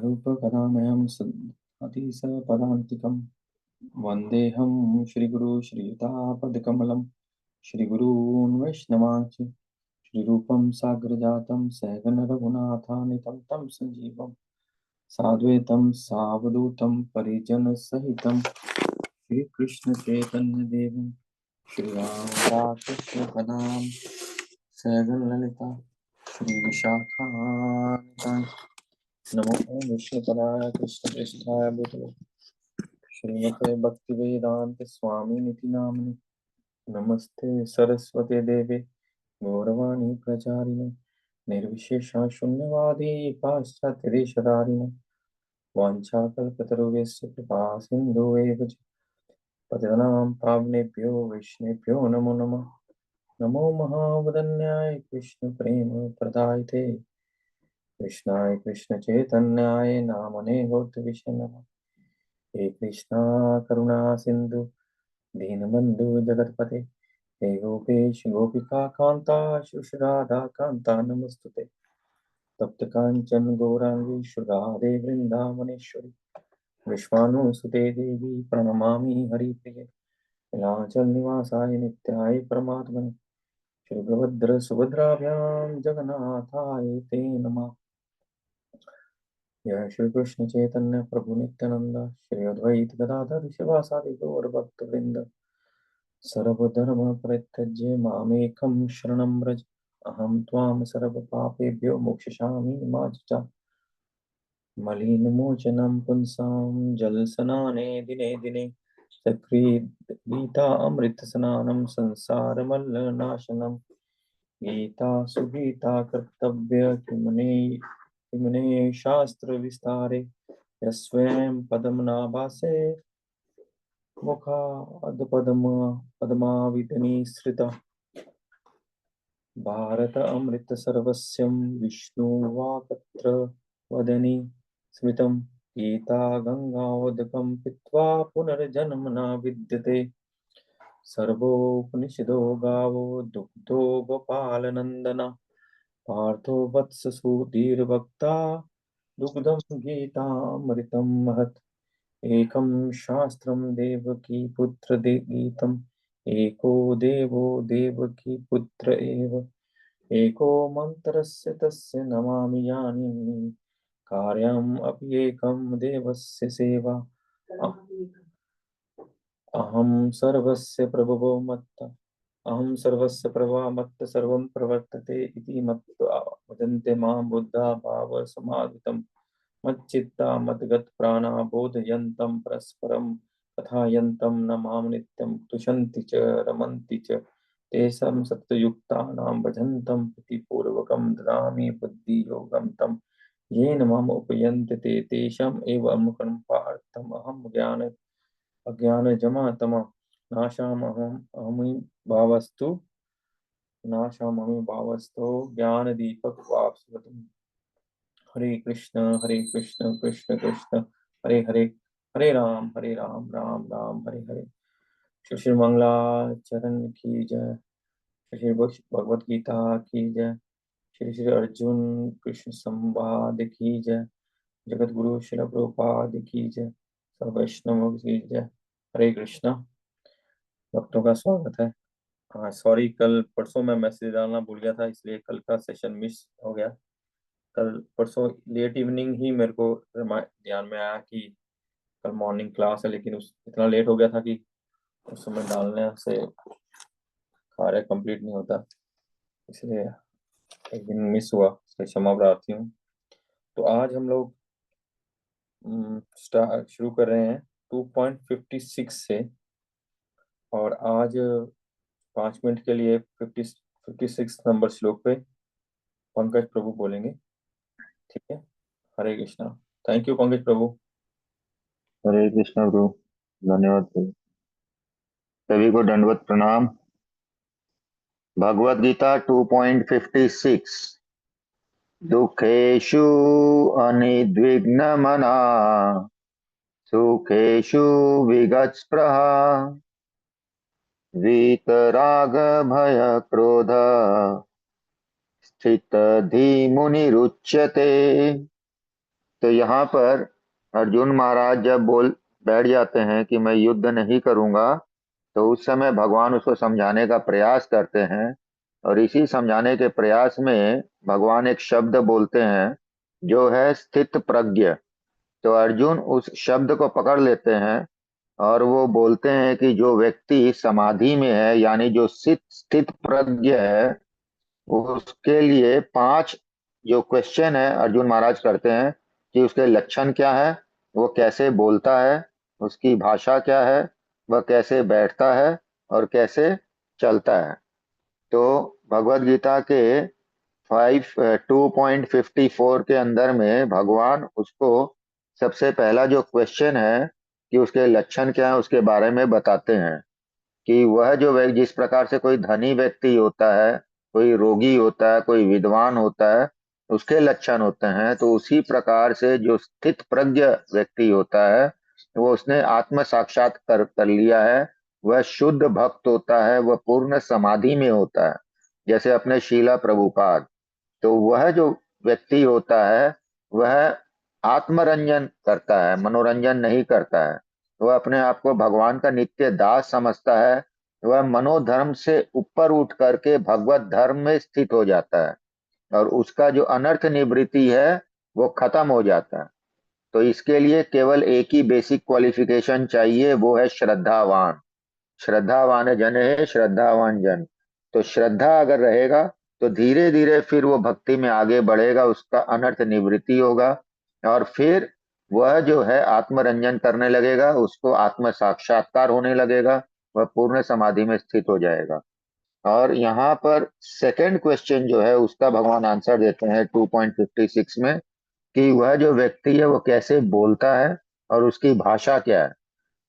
रूपकदामयं सदतिसपदान्तिकं वन्देऽहं श्रीगुरु श्रीयुतापदकमलं श्रीगुरून् वैष्णवांश्च श्रीरूपं साग्रजातं सहगणरघुनाथान्वितं तं सञ्जीवं साद्वैतं सावधूतं परिजनसहितं श्रीकृष्णचैतन्यदेवं श्रीरामकृष्णपदां सहगणललिता श्रीविशाखान्वितां नमो विष्णुपदाय कृष्णपृष्ठाय भूतले श्रीमते भक्तिवेदांत स्वामी निति नामने नमस्ते सरस्वते देवे गौरवाणी प्रचारिणे निर्विशेषा शून्यवादी पाश्चात्यदेशधारिणे वाञ्छाकल्पतरुभ्यश्च कृपा सिन्धुवेव च पतितानां पावनेभ्यो वैष्णवेभ्यो नमो नमः। नमो महावदन्याय कृष्णप्रेम प्रदायते कृष्णाय कृष्णचैतन्याय नामने गौरविषे नमः। हे कृष्णा करुणा सिंधु दीनबंधु जगतपते हे गोपेश गोपिका कांता श्रीराधा कांता नमस्तुते तप्त कांचन गौरांगी राधे वृंदावनेश्वरी विश्वानुसुते देवी प्रणमामि हरिप्रिये नीलाचल निवासाय नित्याय परमात्मने श्रीभद्र सुभद्राभ्यां जगन्नाथाय ते नमः। जय श्री कृष्ण चैतन्य प्रभु नित्यानंद श्री अद्वैत गदाधर शिवासादि गौर भक्त वृंद सर्वधर्म परित्यज्य मामेकं शरणं व्रज अहं त्वां सर्वपापेभ्यो मोक्षयिष्यामि मा च मलिनमोचनं पुंसां जलस्नाने दिने दिने सकृद्गीतामृतस्नानं संसारमल्लनाशनं गीता सुगीता कर्तव्य किमुने शास्त्र विस्तारे यस्वयं पद्मनाभासे मुखादपद्मावितनिसृता भारत अमृत सर्वस्यं विष्णुवाक्त्र वदनि स्मृतं गीता गंगाओदकं पीत्वा पुनर्जन्म न विद्यते सर्वोपनिषदो गावो दुग्धो गोपालनंदन पार्थो वत्स सुधीर्भक्ता दुग्धं गीतामृतं महत् एकं शास्त्रं देवकी पुत्र गीतम् एको देवो देवकी पुत्र एव एको मन्त्रस्य तस्य नमामि यानि कार्यम् अपि एकं देवस्य सेवा अहं सर्वस्य प्रभवो मत्त अहं सर्वस्य प्रभवो मत्त सर्वं प्रवर्तते इति मत्वा वदन्ते मां बुद्धा भाव समाहितं मच्चित्ता मद्गतप्राणा बोधयन्तं परस्परं कथायन्तं न मां नित्यं तुष्यन्ति च रमन्ति च तेषां सत्त्वयुक्तानां भजन्तं प्रीतिपूर्वकं ददामि बुद्धियोगं तं येन माम् उपयन्ति ते तेषाम् एव अनुकम्पार्थम् अहं अज्ञानजमातमः नाशामहमि भावस्तु नाशामहमि भावस्तो ज्ञानदीपक वाप्स्वतम्। हरे कृष्ण कृष्ण कृष्ण हरे हरे हरे राम राम राम हरे हरे। श्री श्री मंगलाचरण की जय। श्री श्री भगवत गीता की जय। श्री श्री अर्जुन कृष्ण संवाद की जय। जगत गुरु शिल प्रभुपाद की जय। सब वैष्णव की जय। हरे कृष्णा। भक्तों का स्वागत है। हाँ सॉरी, कल परसों मैं मैसेज डालना भूल गया था, इसलिए कल का सेशन मिस हो गया। कल परसों लेट इवनिंग ही मेरे को ध्यान में आया कि कल मॉर्निंग क्लास है, लेकिन उस इतना लेट हो गया था कि उस समय डालने से कार्य कंप्लीट नहीं होता, इसलिए एक दिन मिस हुआ, इसलिए क्षमा प्रार्थी हूँ। तो आज हम लोग शुरू कर रहे हैं 2.56 से, और आज 5 मिनट के लिए 56 नंबर श्लोक पे पंकज प्रभु बोलेंगे। ठीक है। हरे कृष्णा। थैंक यू पंकज प्रभु। हरे कृष्ण प्रभु। धन्यवाद प्रभु। सभी को दंडवत प्रणाम। भगवत गीता 2.56 दुखेषु अनिद्विग्नमना सुखेषु विगतस्पृहा वीतराग भय क्रोध स्थित धीमुनिरुच्यते। तो यहाँ पर अर्जुन महाराज जब बोल बैठ जाते हैं कि मैं युद्ध नहीं करूंगा, तो उस समय भगवान उसको समझाने का प्रयास करते हैं। और इसी समझाने के प्रयास में भगवान एक शब्द बोलते हैं जो है स्थित प्रज्ञ। तो अर्जुन उस शब्द को पकड़ लेते हैं और वो बोलते हैं कि जो व्यक्ति समाधि में है, यानी जो स्थित स्थित प्रज्ञ है, उसके लिए 5 जो क्वेश्चन है अर्जुन महाराज करते हैं कि उसके लक्षण क्या है, वो कैसे बोलता है, उसकी भाषा क्या है, वह कैसे बैठता है और कैसे चलता है। तो भगवत गीता के 2.54 के अंदर में भगवान उसको सबसे पहला जो क्वेश्चन है कि उसके लक्षण क्या है उसके बारे में बताते हैं। कि वह जो व्यक्ति, जिस प्रकार से कोई धनी व्यक्ति होता है, कोई रोगी होता है, कोई विद्वान होता है, उसके लक्षण होते हैं, तो उसी प्रकार से जो स्थित प्रज्ञ व्यक्ति होता है, वो उसने आत्म साक्षात्कार कर लिया है, वह शुद्ध भक्त होता है, वह पूर्ण समाधि में होता है। जैसे अपने शीला प्रभुपाद, तो वह जो व्यक्ति होता है वह आत्मरंजन करता है, मनोरंजन नहीं करता है। वह अपने आप को भगवान का नित्य दास समझता है। वह मनोधर्म से ऊपर उठ करके भगवत धर्म में स्थित हो जाता है और उसका जो अनर्थ निवृत्ति है वो खत्म हो जाता है। तो इसके लिए केवल एक ही बेसिक क्वालिफिकेशन चाहिए, वो है श्रद्धावान। श्रद्धावान जन है श्रद्धावान जन। तो श्रद्धा अगर रहेगा तो धीरे धीरे फिर वो भक्ति में आगे बढ़ेगा, उसका अनर्थ निवृत्ति होगा और फिर वह जो है आत्मरंजन करने लगेगा, उसको आत्म साक्षात्कार होने लगेगा, वह पूर्ण समाधि में स्थित हो जाएगा। और यहाँ पर सेकंड क्वेश्चन जो है उसका भगवान आंसर देते हैं 2.56 में कि वह जो व्यक्ति है वो कैसे बोलता है और उसकी भाषा क्या है।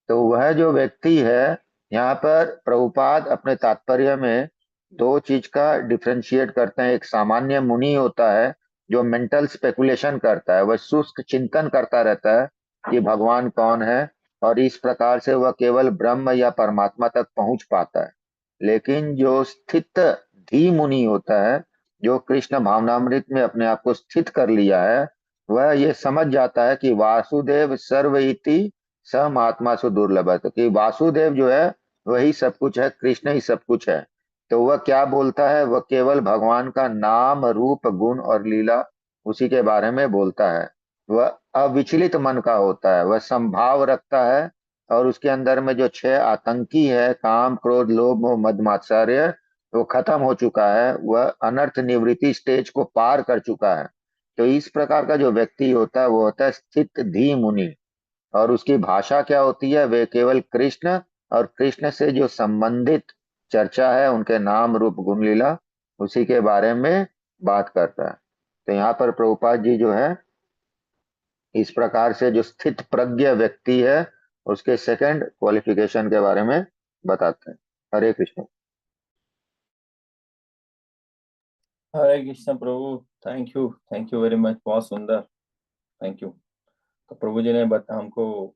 तो वह जो व्यक्ति है, यहाँ पर प्रभुपाद अपने तात्पर्य में 2 चीज का डिफरेंशिएट करते हैं। एक सामान्य मुनि होता है जो मेंटल स्पेकुलेशन करता है, वह शुष्क चिंतन करता रहता है कि भगवान कौन है, और इस प्रकार से वह केवल ब्रह्म या परमात्मा तक पहुंच पाता है। लेकिन जो स्थित धी मुनि होता है, जो कृष्ण भावनामृत में अपने आप को स्थित कर लिया है, वह ये समझ जाता है कि वासुदेव सर्व इति सम आत्मा सु दुर्लभ है। तो कि वासुदेव जो है वही सब कुछ है, कृष्ण ही सब कुछ है। तो वह क्या बोलता है, वह केवल भगवान का नाम रूप गुण और लीला उसी के बारे में बोलता है। वह अविचलित मन का होता है, वह संभाव रखता है और उसके अंदर में जो 6 आतंकी है, काम क्रोध लोभ मोह मद मात्सर्य, वो खत्म हो चुका है, वह अनर्थ निवृत्ति स्टेज को पार कर चुका है। तो इस प्रकार का जो व्यक्ति होता है वो होता है स्थित धी मुनि। और उसकी भाषा क्या होती है, वे केवल कृष्ण और कृष्ण से जो संबंधित चर्चा है, उनके नाम रूप गुण लीला, उसी के बारे में बात करता है। तो यहाँ पर प्रभुपाद जी जो है इस प्रकार से जो स्थित प्रज्ञ व्यक्ति है उसके सेकंड क्वालिफिकेशन के बारे में बताते हैं। हरे कृष्ण। हरे कृष्ण प्रभु। थैंक यू वेरी मच, बहुत सुंदर। Thank you. तो प्रभु जी ने बता हमको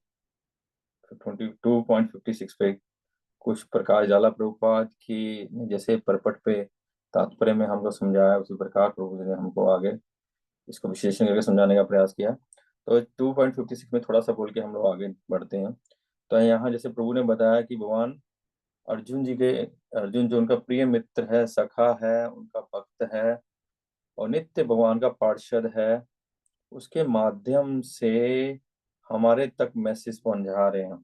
22.56 पे कुछ प्रकाश डाला प्रभुपाद की, जैसे परपट पे तात्पर्य में हमको समझाया, उसी प्रकार प्रभु जी ने हमको आगे इसको विश्लेषण करके समझाने का प्रयास किया। तो 2.56 में थोड़ा सा बोल के हम लोग आगे बढ़ते हैं। तो यहाँ जैसे प्रभु ने बताया कि भगवान अर्जुन जी के, अर्जुन जो उनका प्रिय मित्र है, सखा है, उनका भक्त है और नित्य भगवान का पार्षद है, उसके माध्यम से हमारे तक मैसेज पहुंचा रहे हैं।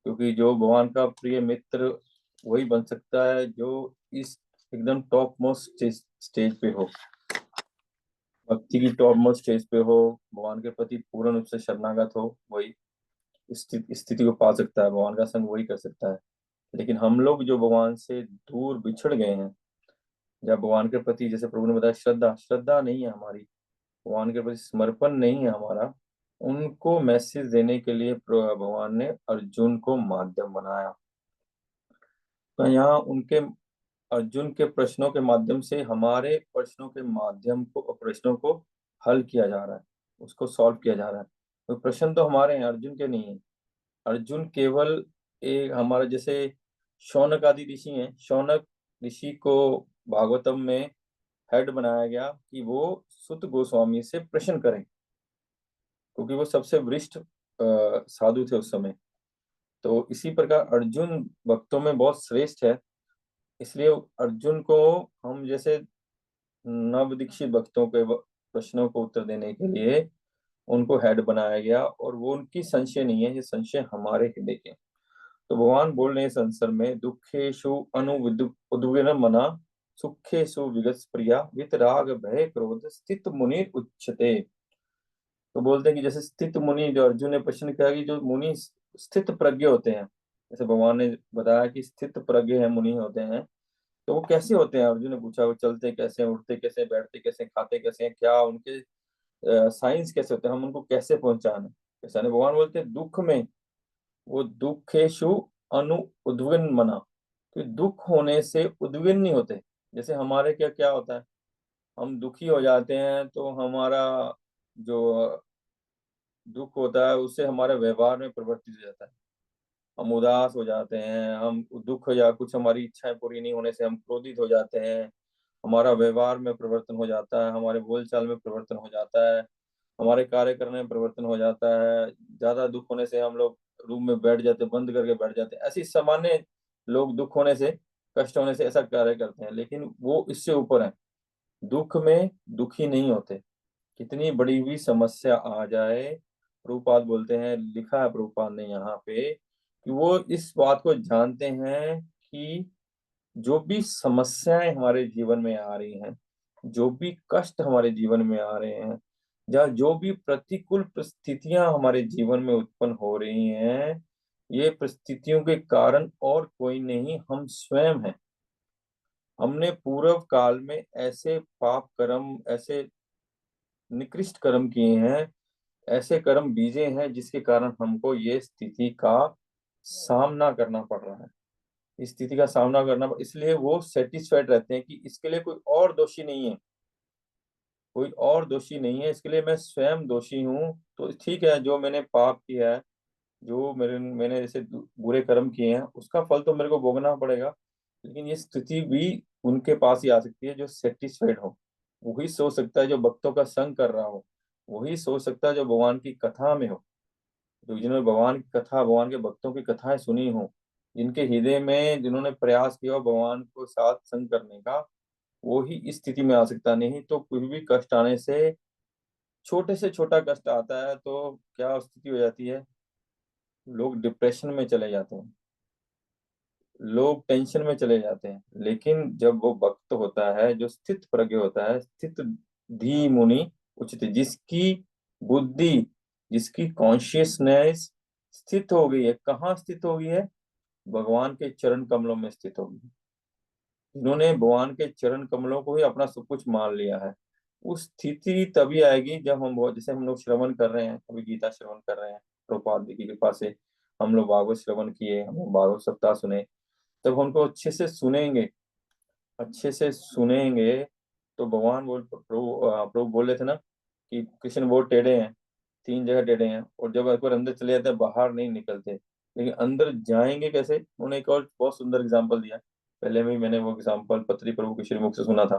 क्योंकि जो भगवान का प्रिय मित्र वही बन सकता है जो इस एकदम टॉप मोस्ट स्टेज पे हो, भक्ति की टॉप मोस्ट स्टेज पे हो, भगवान के प्रति पूर्ण रूप से शरणागत हो, वही स्थिति को पा सकता है, भगवान का संग वही कर सकता है। लेकिन हम लोग जो भगवान से दूर बिछड़ गए हैं, जब भगवान के प्रति, जैसे प्रभु ने बताया, श्रद्धा श्रद्धा नहीं है हमारी, भगवान के प्रति समर्पण नहीं है हमारा, उनको मैसेज देने के लिए भगवान ने अर्जुन को माध्यम बनाया। तो यहाँ उनके, अर्जुन के प्रश्नों के माध्यम से हमारे प्रश्नों के माध्यम को, प्रश्नों को हल किया जा रहा है, उसको सॉल्व किया जा रहा है। तो प्रश्न तो हमारे हैं, अर्जुन के नहीं है। अर्जुन केवल एक हमारा, जैसे शौनक आदि ऋषि हैं, शौनक ऋषि को भागवतम में हेड बनाया गया कि वो सुत गोस्वामी से प्रश्न करें, क्योंकि वो सबसे वरिष्ठ साधु थे उस समय। तो इसी प्रकार अर्जुन भक्तों में बहुत श्रेष्ठ है, इसलिए अर्जुन को हम जैसे नव दीक्षित भक्तों के प्रश्नों को उत्तर देने के लिए उनको हेड बनाया गया, और वो उनकी संशय नहीं है, ये संशय हमारे हृदय के। तो भगवान बोल रहे हैं संसार में दुखेशु उद्विग्न मना सुखेशु विगत प्रिया वितराग भय क्रोध स्थित मुनि उच्चते। तो बोलते हैं कि जैसे स्थित मुनि, जो अर्जुन ने प्रश्न किया कि जो मुनि स्थित प्रज्ञ होते हैं, जैसे भगवान ने बताया कि स्थित प्रज्ञ है मुनि होते हैं, तो वो कैसे होते हैं? अर्जुन ने पूछा वो चलते कैसे हैं, उठते कैसे हैं, बैठते कैसे हैं, खाते कैसे हैं, क्या उनके साइंस कैसे होते हैं, हम उनको कैसे पहचाने? भगवान बोलते हैं दुख में वो दुखेशु अनु उद्विग्न मना, कि दुख होने से उद्विग्न नहीं होते। जैसे हमारे क्या क्या होता है, हम दुखी हो जाते हैं तो हमारा जो दुख होता है उससे हमारे व्यवहार में परिवर्तित हो जाता है। हम उदास हो जाते हैं, हम दुख या कुछ हमारी इच्छाएं पूरी नहीं होने से हम क्रोधित हो जाते हैं, हमारा व्यवहार में परिवर्तन हो जाता है, हमारे बोलचाल में परिवर्तन हो जाता है, हमारे कार्य करने में परिवर्तन हो जाता है। ज्यादा दुख होने से हम लोग रूम में बैठ जाते, बंद करके बैठ जाते हैं। ऐसी सामान्य लोग दुख होने से, कष्ट होने से ऐसा कार्य करते हैं, लेकिन वो इससे ऊपर है। दुख में दुखी नहीं होते, कितनी बड़ी भी समस्या आ जाए, प्रभुपाद बोलते हैं, लिखा है प्रभुपाद ने यहाँ पे, कि वो इस बात को जानते हैं कि जो भी समस्याएं हमारे जीवन में आ रही हैं, जो भी कष्ट हमारे जीवन में आ रहे हैं, या जो भी प्रतिकूल परिस्थितियां हमारे जीवन में उत्पन्न हो रही हैं, ये परिस्थितियों के कारण और कोई नहीं, हम स्वयं हैं। हमने पूर्व काल में ऐसे पाप कर्म, ऐसे निकृष्ट कर्म किए हैं, ऐसे कर्म बीजे हैं जिसके कारण हमको ये स्थिति का सामना करना पड़ रहा है। इस स्थिति का सामना करना, इसलिए वो सेटिस्फाइड रहते हैं कि इसके लिए कोई और दोषी नहीं है, कोई और दोषी नहीं है, इसके लिए मैं स्वयं दोषी हूँ। तो ठीक है, जो मैंने पाप किया है, जो मैंने जैसे बुरे कर्म किए हैं, उसका फल तो मेरे को भोगना पड़ेगा। लेकिन ये स्थिति भी उनके पास ही आ सकती है जो सेटिस्फाइड हो। वही सोच सकता है जो भक्तों का संग कर रहा हो, वही सोच सकता है जो भगवान की कथा में हो, तो जिन्होंने भगवान की कथा, भगवान के भक्तों की कथाएं सुनी हो, जिनके हृदय में जिन्होंने प्रयास किया हो भगवान को साथ संग करने का, वो ही इस स्थिति में आ सकता। नहीं तो कुछ भी कष्ट आने से, छोटे से छोटा कष्ट आता है तो क्या स्थिति हो जाती है, लोग डिप्रेशन में चले जाते हैं, लोग टेंशन में चले जाते हैं। लेकिन जब वो भक्त होता है, जो स्थित प्रज्ञ होता है, स्थित धी मुनि उचित, जिसकी बुद्धि, जिसकी कॉन्शियसनेस स्थित हो गई है, कहाँ स्थित हो गई है? भगवान के चरण कमलों में स्थित हो गई है। जिन्होंने भगवान के चरण कमलों को ही अपना सब कुछ मान लिया है, उस स्थिति तभी आएगी जब हम जैसे हम लोग श्रवण कर रहे हैं, अभी गीता श्रवण कर रहे हैं, प्रभुपाद जी की कृपा से हम लोग भागवत श्रवण किए, हम लोग भागवत सप्ताह सुने, तब हमको अच्छे से सुनेंगे तो भगवान प्रभु बोल रहे थे ना कि कृष्ण बहुत टेढ़े हैं, तीन जगह टेढ़े हैं, और जब एक बार अंदर चले जाते हैं बाहर नहीं निकलते। लेकिन अंदर जाएंगे कैसे? उन्होंने एक और बहुत सुंदर एग्जाम्पल दिया, पहले भी मैंने वो एग्जाम्पल पत्री प्रभु के श्रीमुख से सुना था,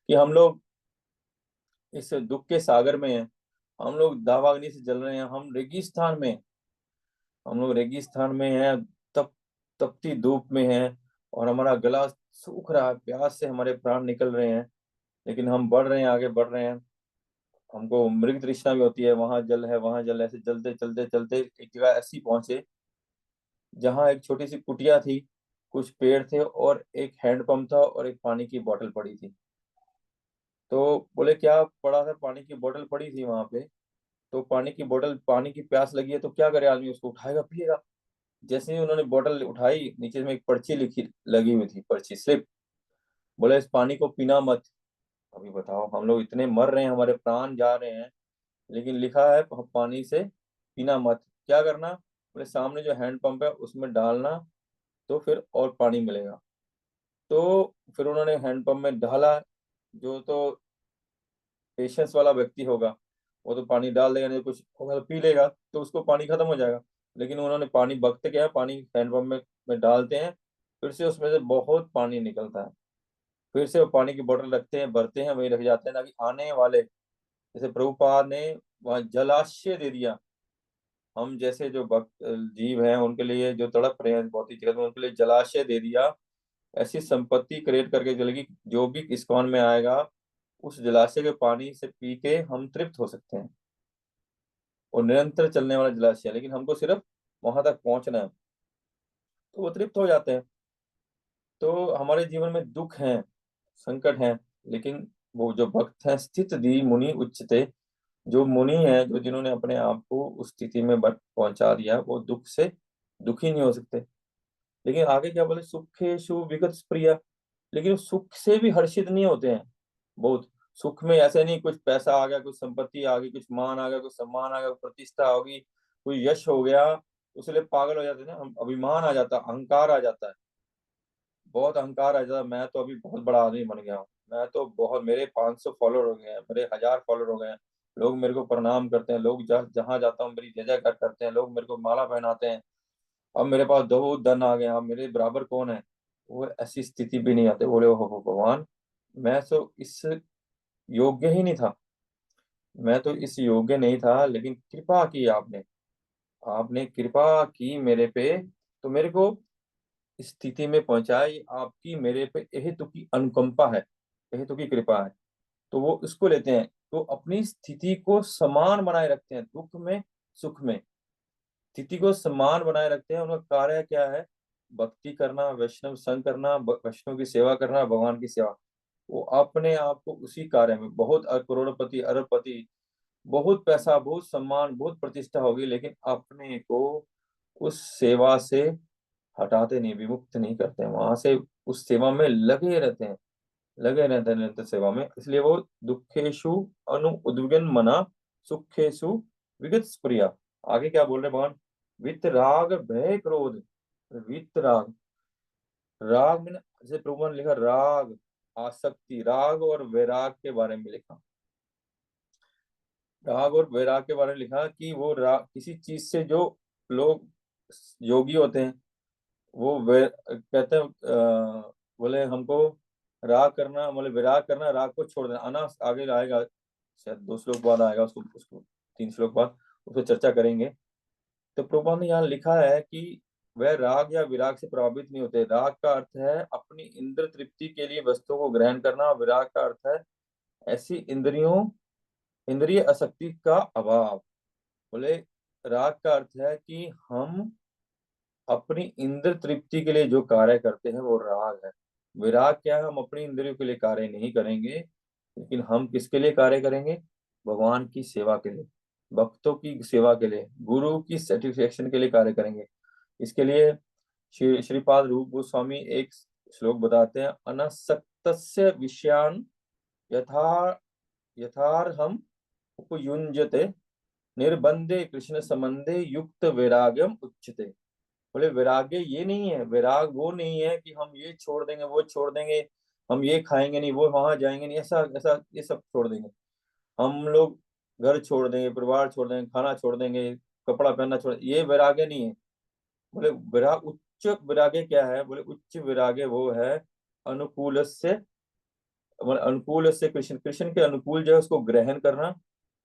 कि हम लोग इस दुख के सागर में हैं, हम लोग दावाग्नि से जल रहे हैं, हम लोग रेगिस्तान में हैं, तपती धूप में हैं, और हमारा गला सूख रहा है, प्यास से हमारे प्राण निकल रहे हैं, लेकिन हम बढ़ रहे हैं, आगे बढ़ रहे हैं। हमको मृग तृष्णा भी होती है, वहां जल है, वहां जल, ऐसे चलते चलते चलते एक जगह ऐसी पहुंचे जहां एक छोटी सी कुटिया थी, कुछ पेड़ थे और एक हैंडपंप था और एक पानी की बोतल पड़ी थी। तो बोले क्या पड़ा था? पानी की बोतल पड़ी थी वहां पे। तो पानी की बोतल, पानी की प्यास लगी है तो क्या करे आदमी? उसको उठाएगा, पिएगा। जैसे ही उन्होंने बोतल उठाई, नीचे में एक पर्ची लिखी लगी हुई थी, पर्ची स्लिप, बोले इस पानी को पीना मत। अभी बताओ, हम लोग इतने मर रहे हैं, हमारे प्राण जा रहे हैं, लेकिन लिखा है पानी से पीना मत। क्या करना? बोले सामने जो हैंड पंप है उसमें डालना, तो फिर और पानी मिलेगा। तो फिर उन्होंने हैंड पंप में डाला। जो तो पेशेंस वाला व्यक्ति होगा वो तो पानी डाल देगा, नहीं तो कुछ होगा तो पी लेगा, तो उसको पानी खत्म हो जाएगा। लेकिन उन्होंने पानी, बकते क्या है, पानी हैंड पंप में डालते हैं, फिर से उसमें से बहुत पानी निकलता है। फिर से वो पानी की बोतल रखते हैं, भरते हैं, वहीं रख जाते हैं, ताकि आने वाले, जैसे प्रभुपाद ने वहाँ जलाशय दे दिया। हम जैसे जो भक्त जीव हैं उनके लिए, जो तड़प रहे हैं भौतिक जगत में, उनके लिए जलाशय दे दिया। ऐसी संपत्ति क्रिएट करके चलेगी, जो भी इस्कॉन में आएगा उस जलाशय के पानी से पी के हम तृप्त हो सकते हैं। और निरंतर चलने वाला जलाशय है, लेकिन हमको सिर्फ वहां तक पहुंचना है, तो वो तृप्त हो जाते हैं। तो हमारे जीवन में दुख हैं, संकट हैं, लेकिन वो जो भक्त हैं, स्थित दी मुनि उच्चते, जो मुनि है, जो जिन्होंने अपने आप को उस स्थिति में पहुंचा दिया, वो दुख से दुखी नहीं हो सकते। लेकिन आगे क्या बोले, सुखेशु विगत प्रिया, लेकिन वो सुख से भी हर्षित नहीं होते हैं। बहुत सुख में ऐसे नहीं, कुछ पैसा आ गया, कुछ संपत्ति आ गई, कुछ मान आ गया, कुछ सम्मान आ गया, कुछ प्रतिष्ठा होगी, कोई यश हो गया, उसके लिए पागल हो जाते हैं ना हम, अभिमान आ जाता है, अहंकार आ जाता है, बहुत अहंकार आ जाता है। मैं तो अभी बहुत बड़ा आदमी बन गया हूँ, मैं तो बहुत, मेरे 500 फॉलोअर हो गए हैं, मेरे 1000 फॉलोअर हो गए हैं, लोग मेरे को प्रणाम करते हैं, लोग जहाँ जाता हूँ मेरी जय जयकार करते हैं, लोग मेरे को माला पहनाते हैं। अब मेरे पास दो धन आ गए, अब मेरे बराबर कौन है। वो ऐसी स्थिति भी नहीं आते, बोले हो भगवान, मैं तो इस योग्य ही नहीं था, मैं तो इस योग्य नहीं था, लेकिन कृपा की आपने, आपने कृपा की मेरे पे, तो मेरे को इस स्थिति में पहुंचाई। आपकी मेरे पे हेतु की अनुकंपा है, हेतु की कृपा है। तो वो इसको लेते हैं, तो अपनी स्थिति को समान बनाए रखते हैं, दुख में सुख में स्थिति को समान बनाए रखते हैं। उनका कार्य क्या है, भक्ति करना, वैष्णव संग करना, वैष्णव की सेवा करना, भगवान की सेवा। वो अपने आप को उसी कार्य में, बहुत करोड़पति अरबपति, बहुत पैसा, बहुत सम्मान, बहुत प्रतिष्ठा होगी, लेकिन अपने को उस सेवा से हटाते नहीं, विमुक्त नहीं करते हैं, वहां से उस सेवा में लगे रहते हैं, लगे रहते हैं निरंतर सेवा में। इसलिए वो दुखेशु अनु उद्विग्न मना, सुखेशु विगत स्प्रिया। आगे क्या बोल रहे भगवान, वित राग भय क्रोध, वित राग, राग में जैसे प्रभु ने लिखा राग, आसक्ति, राग और वैराग के बारे में लिखा, राग और वैराग के बारे में लिखा कि वो राग किसी चीज से, जो लोग योगी होते हैं, वो कहते हैं बोले हमको राग करना, बोले विराग करना, राग को छोड़ देना, आना आगे आएगा, शायद 2 श्लोक बाद आएगा, उसको उसको 3 श्लोक बाद उसको चर्चा करेंगे। तो प्रभुपाद ने यहाँ लिखा है कि वह राग या विराग से प्रभावित नहीं होते। राग का अर्थ है अपनी इंद्र तृप्ति के लिए वस्तुओं को ग्रहण करना, विराग का अर्थ है ऐसी इंद्रिय आसक्ति का अभाव। बोले राग का अर्थ है कि हम अपनी इंद्र तृप्ति के लिए जो कार्य करते हैं वो राग है। विराग क्या है, हम अपनी इंद्रियों के लिए कार्य नहीं करेंगे, लेकिन हम किसके लिए कार्य करेंगे, भगवान की सेवा के लिए, भक्तों की सेवा के लिए, गुरु की सेटिस्फेक्शन के लिए कार्य करेंगे। इसके लिए श्रीपाद रूप गोस्वामी एक श्लोक बताते हैं, अनासक्तस्य विषयान यथा यथार्हम उपयुञ्जते, निर्बंधे कृष्ण संबंधे युक्त वैराग्यम उच्यते। बोले वैराग्य ये नहीं है, वैराग वो नहीं है कि हम ये छोड़ देंगे, वो छोड़ देंगे, हम ये खाएंगे नहीं, वो वहां जाएंगे नहीं, ऐसा ऐसा ये सब छोड़ देंगे, हम लोग घर छोड़ देंगे, परिवार छोड़ देंगे, खाना छोड़ देंगे, कपड़ा पहनना छोड़, ये वैराग्य नहीं है। बोले विराग, उच्च वैराग्य क्या है, बोले उच्च वैराग्य वो है अनुकूल से, अनुकूल से कृष्ण, कृष्ण के अनुकूल जो है उसको ग्रहण करना,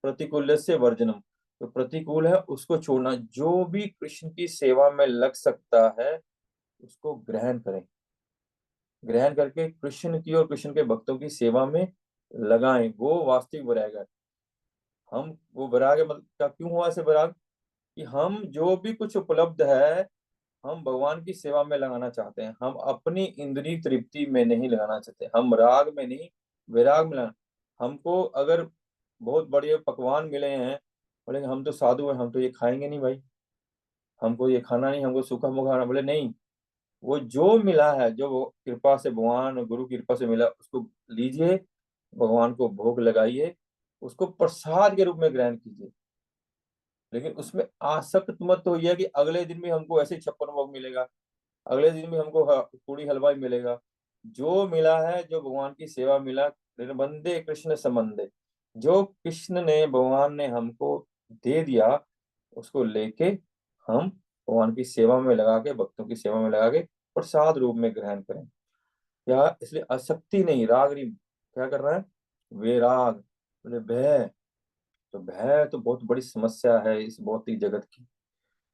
प्रतिकूल से वर्जनम, तो प्रतिकूल है उसको छोड़ना। जो भी कृष्ण की सेवा में लग सकता है उसको ग्रहण करें, ग्रहण करके कृष्ण की और कृष्ण के भक्तों की सेवा में लगाएं, वो वास्तविक वैराग्य है। हम वो वैराग्य मतलब क्या, क्यों हुआ ऐसे वैराग, कि हम जो भी कुछ उपलब्ध है हम भगवान की सेवा में लगाना चाहते हैं, हम अपनी इंद्रिय तृप्ति में नहीं लगाना चाहते, हम राग में नहीं, विराग में लगाना। हमको अगर बहुत बढ़िया पकवान मिले हैं, बोले हम तो साधु हैं, हम तो ये खाएंगे नहीं भाई, हमको ये खाना नहीं, हमको सूखा मुखा खाना, बोले नहीं, वो जो मिला है, जो वो कृपा से, भगवान और गुरु की कृपा से मिला, उसको लीजिए, भगवान को भोग लगाइए, उसको प्रसाद के रूप में ग्रहण कीजिए। लेकिन उसमें आसक्त मत होइए कि अगले दिन भी हमको ऐसे 56 भोग मिलेगा, अगले दिन भी हमको पूरी हलवा ही मिलेगा। जो मिला है, जो भगवान की सेवा मिला, निर्बंधे कृष्ण संबंधे, जो कृष्ण ने, भगवान ने हमको दे दिया, उसको लेके हम भगवान की सेवा में लगा के, भक्तों की सेवा में लगा के प्रसाद रूप में ग्रहण करें। क्या, इसलिए आसक्ति नहीं, राग नहीं, क्या कर रहा है, वैराग। बोले भय, तो भय तो बहुत बड़ी समस्या है इस भौतिक जगत की।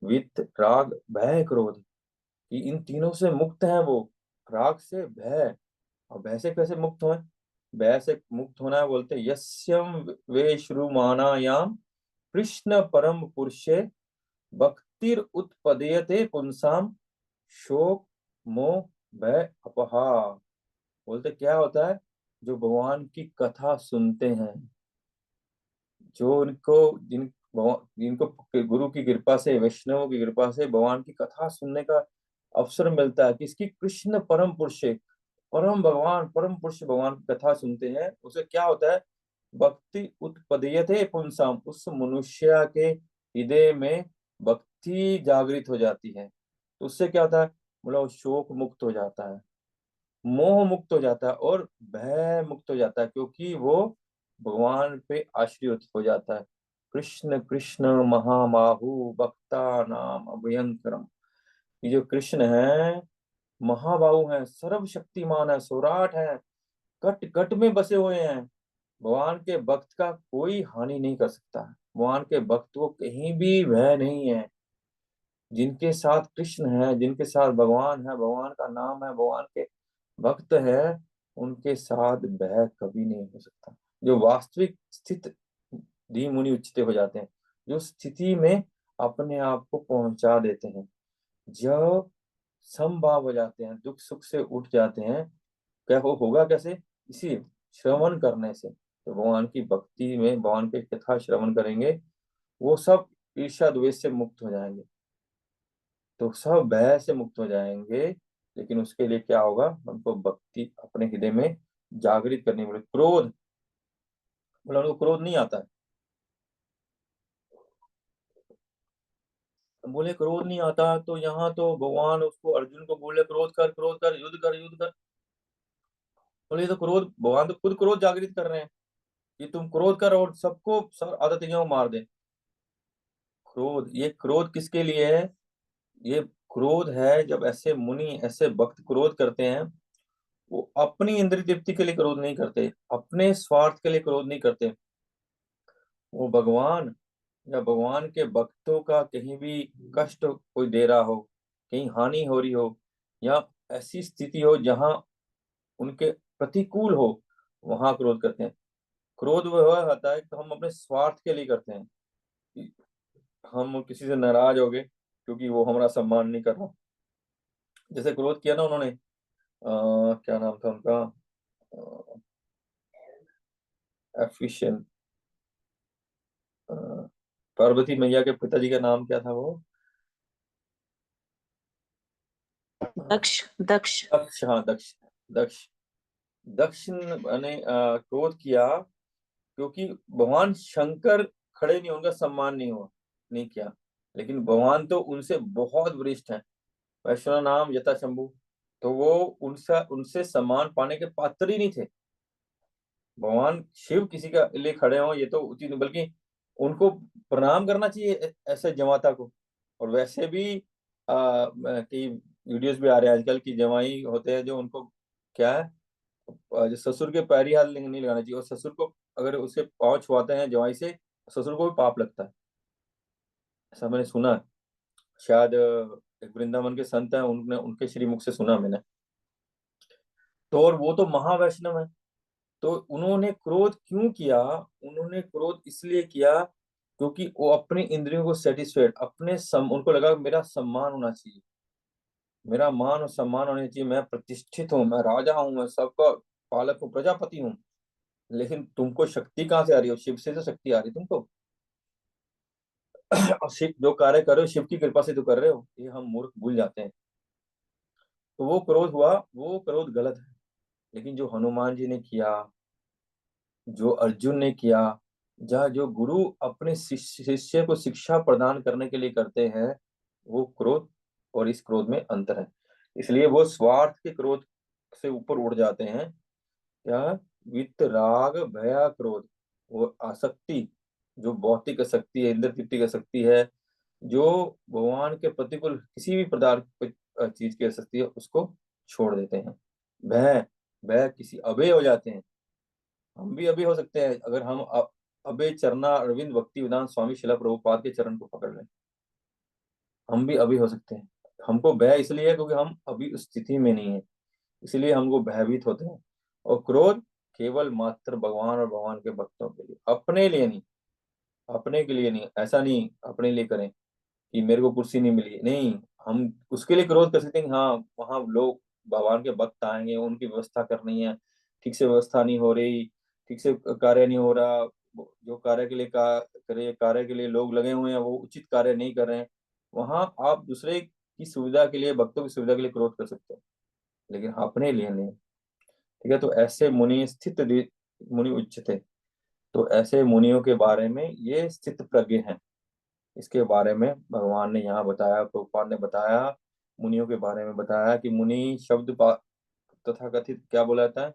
वित्त, राग, भय, क्रोध, कि इन तीनों से मुक्त है वो। राग से, भय, और भय से कैसे मुक्त हो? भय से मुक्त होना है, बोलते यस्यम वे श्रुमाणायाम कृष्ण परम पुरुषे भक्तिर उत्पद्यते पुंसाम शोक मोह भय अपहा। बोलते क्या होता है, जो भगवान की कथा सुनते हैं, जो उनको जिनको गुरु की कृपा से, वैष्णवों की कृपा से भगवान की कथा सुनने का अवसर मिलता है, किसकी, कृष्ण परम पुरुष से, परम भगवान, परम पुरुष भगवान की कथा सुनते हैं, उसे क्या होता है, भक्ति उत्पद्यते पुंसाम, उस मनुष्य के हृदय में भक्ति जागृत हो जाती है। तो उससे क्या होता है, बोला वो शोक मुक्त हो जाता है, मोह मुक्त हो जाता है, और भय मुक्त हो जाता है, क्योंकि वो भगवान पे आश्रित हो जाता है। कृष्ण कृष्ण महाबाहु भक्ता नाम अभयंकरम। ये जो कृष्ण है, महाबाहु है, सर्वशक्तिमान है, सौराठ है, कट कट में बसे हुए हैं। भगवान के भक्त का कोई हानि नहीं कर सकता। भगवान के भक्त को कहीं भी भय नहीं है। जिनके साथ कृष्ण है, जिनके साथ भगवान है, भगवान का नाम है, भगवान के भक्त है, उनके साथ भय कभी नहीं हो सकता। जो वास्तविक स्थित धी मुनि उच्चते हो जाते हैं, जो स्थिति में अपने आप को पहुंचा देते हैं, जो समभाव हो जाते हैं, दुख सुख से उठ जाते हैं, क्या वो होगा कैसे, इसी श्रवण करने से। तो भगवान की भक्ति में, भगवान के कथा श्रवण करेंगे, वो सब ईर्ष्या द्वेष से मुक्त हो जाएंगे, तो सब भय से मुक्त हो जाएंगे। लेकिन उसके लिए क्या होगा, हमको भक्ति अपने हृदय में जागृत करनी पड़ेगी। क्रोध, बोला उनको क्रोध नहीं आता है, बोले क्रोध नहीं आता, तो यहाँ तो भगवान उसको, अर्जुन को बोले क्रोध कर, क्रोध कर, युद्ध कर, युद्ध कर। बोले ये तो क्रोध, भगवान तो खुद क्रोध जागृत कर रहे हैं कि तुम क्रोध कर और सबको, सब आदतियों को मार दे। क्रोध, ये क्रोध किसके लिए है, ये क्रोध है जब ऐसे मुनि, ऐसे भक्त क्रोध करते हैं, वो अपनी इंद्रिय तृप्ति के लिए क्रोध नहीं करते, अपने स्वार्थ के लिए क्रोध नहीं करते, वो भगवान या भगवान के भक्तों का कहीं भी कष्ट कोई दे रहा हो, कहीं हानि हो रही हो, या ऐसी स्थिति हो जहां उनके प्रतिकूल हो, वहां क्रोध करते हैं। क्रोध वह होता है कि हम अपने स्वार्थ के लिए करते हैं, कि हम किसी से नाराज हो गए क्योंकि वो हमारा सम्मान नहीं कर रहा। जैसे क्रोध किया ना उन्होंने, क्या नाम था उनका, एफिशिएंट, पार्वती मैया के पिताजी का नाम क्या था वो, दक्ष दक्ष दक्ष, हाँ दक्ष। दक्ष, दक्ष ने क्रोध किया क्योंकि भगवान शंकर खड़े नहीं, उनका सम्मान नहीं हुआ, नहीं किया। लेकिन भगवान तो उनसे बहुत वरिष्ठ हैं, वैष्णव नाम यथा शंभु, तो वो उनसे उनसे सम्मान पाने के पात्र ही नहीं थे। भगवान शिव किसी का लिए खड़े हों, ये तो उचित नहीं, बल्कि उनको प्रणाम करना चाहिए ऐसे जमाता को। और वैसे भी कई वीडियोस भी आ रहे हैं आजकल की, जवाई होते हैं जो उनको क्या है, जो ससुर के पैरी हाथ नहीं लगाना चाहिए, और ससुर को अगर उसके पाँव छुआते हैं जवाई से, ससुर को भी पाप लगता है, ऐसा मैंने सुना है। शायद एक वृंदावन के संत हैं, उनने उनके श्री मुख से सुना मैंने। तो और वो तो महावैष्णव है, तो उन्होंने क्रोध क्यों किया, उन्होंने क्रोध इसलिए किया क्योंकि वो अपनी इंद्रियों को सेटिस्फाइड, उनको लगा मेरा सम्मान होना चाहिए, मेरा मान और सम्मान होना चाहिए, मैं प्रतिष्ठित हूँ, मैं राजा हूँ, मैं सबका पालक हूँ, प्रजापति हूँ। लेकिन तुमको शक्ति कहाँ से आ रही हो, शिव से तो शक्ति आ रही तुमको। और शिव जो कार्य कर रहे हो, शिव की कृपा से तो कर रहे हो, ये हम मूर्ख भूल जाते हैं। तो वो क्रोध हुआ, वो क्रोध गलत है। लेकिन जो हनुमान जी ने किया, जो अर्जुन ने किया, जहाँ जो गुरु अपने शिष्य को शिक्षा प्रदान करने के लिए करते हैं, वो क्रोध और इस क्रोध में अंतर है। इसलिए वो स्वार्थ के क्रोध से ऊपर उड़ जाते हैं। क्या, वित्त राग भया क्रोध, वो आसक्ति, जो भौतिक शक्ति है, इंद्र तृप्ति की शक्ति है, जो भगवान के प्रतिकूल किसी भी पदार्थ चीज की शक्ति है, उसको छोड़ देते हैं। भय भय किसी अभय हो जाते हैं। हम भी अभी हो सकते हैं अगर हम अभय चरना अरविंद भक्ति वेदांत स्वामी शिला प्रभुपाद के चरण को पकड़ लें, हम भी अभी हो सकते हैं। हमको भय इसलिए है क्योंकि हम अभी उस स्थिति में नहीं है, इसलिए हमको भयभीत होते हैं। और क्रोध केवल मात्र भगवान और भगवान के भक्तों के लिए, अपने लिए नहीं, अपने के लिए नहीं। ऐसा नहीं अपने लिए करें कि मेरे को कुर्सी नहीं मिली, नहीं। हम उसके लिए क्रोध कर सकते हैं कि हाँ वहां लोग भगवान के भक्त आएंगे, उनकी व्यवस्था करनी है, ठीक से व्यवस्था नहीं हो रही, ठीक से कार्य नहीं हो रहा, जो कार्य के लिए कार्य के लिए लोग लगे हुए हैं वो उचित कार्य नहीं कर रहे हैं, वहां आप दूसरे की सुविधा के लिए, भक्तों की सुविधा के लिए क्रोध कर सकते हैं, लेकिन अपने लिए नहीं। ठीक है, तो ऐसे मुनि मुनि उच्चते, तो ऐसे मुनियों के बारे में ये स्थित प्रज्ञ हैं, इसके बारे में भगवान ने यहाँ बताया, प्रभुपाद ने बताया, मुनियों के बारे में बताया कि मुनि शब्द तथा कथित क्या बोला जाता है,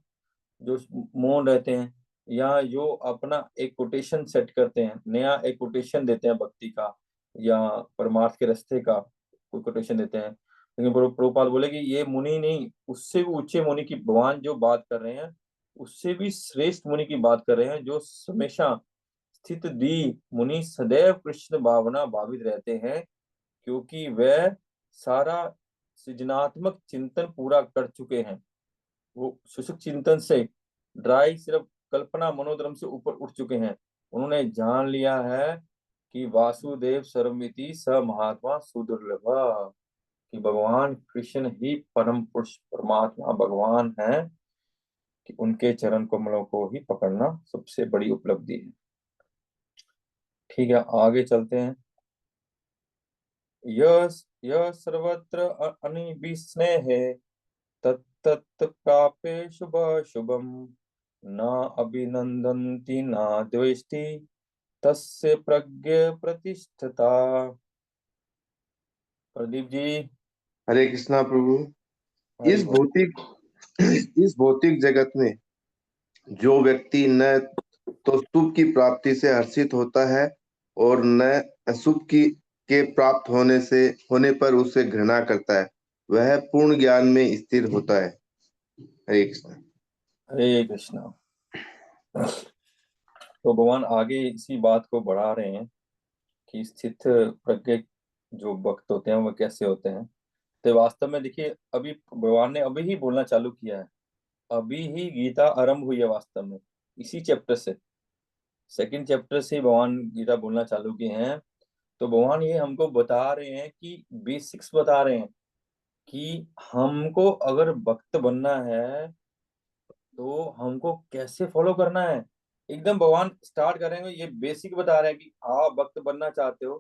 जो मौन रहते हैं, या जो अपना एक कोटेशन सेट करते हैं, नया एक कोटेशन देते हैं भक्ति का या परमार्थ के रास्ते का कोई कोटेशन देते हैं। लेकिन प्रभुपाद बोले कि ये मुनि नहीं, उससे भी ऊंचे मुनि की भगवान जो बात कर रहे हैं, उससे भी श्रेष्ठ मुनि की बात कर रहे हैं, जो हमेशा स्थित दी मुनि सदैव कृष्ण भावना भावित रहते हैं, क्योंकि वह सारा सृजनात्मक चिंतन पूरा कर चुके हैं। वो शुष्क चिंतन से, ड्राई सिर्फ कल्पना मनोधर्म से ऊपर उठ चुके हैं। उन्होंने जान लिया है कि वासुदेव सर्वमिति स महात्मा सुदुर्लभ, कि भगवान कृष्ण ही परम पुरुष परमात्मा भगवान है, कि उनके चरण कमलों को ही पकड़ना सबसे बड़ी उपलब्धि है। ठीक है, आगे चलते हैं। यह यह सर्वत्र अनिविस्नेहे तत्तत् प्रापे शुभ शुभम, न अभिनंदन्ति न द्वेष्टि तस्य प्रज्ञ प्रतिष्ठता। प्रदीप जी। हरे कृष्णा प्रभु। हरि इस बोल। भौतिक इस भौतिक जगत में जो व्यक्ति न तो शुभ की प्राप्ति से हर्षित होता है और न अशुभ की के प्राप्त होने पर उसे घृणा करता है, वह पूर्ण ज्ञान में स्थिर होता है। हरे कृष्णा। हरे कृष्णा। तो भगवान आगे इसी बात को बढ़ा रहे हैं कि स्थित प्रज्ञ जो भक्त होते हैं वो कैसे होते हैं। तो वास्तव में देखिए, अभी भगवान ने अभी ही बोलना चालू किया है, अभी ही गीता आरंभ हुई है वास्तव में, इसी चैप्टर से, सेकंड चैप्टर से भगवान गीता बोलना चालू किए हैं। तो भगवान ये हमको बता रहे हैं कि बेसिक्स बता रहे हैं कि हमको अगर भक्त बनना है तो हमको कैसे फॉलो करना है। एकदम भगवान स्टार्ट करेंगे, ये बेसिक बता रहे हैं कि आप भक्त बनना चाहते हो,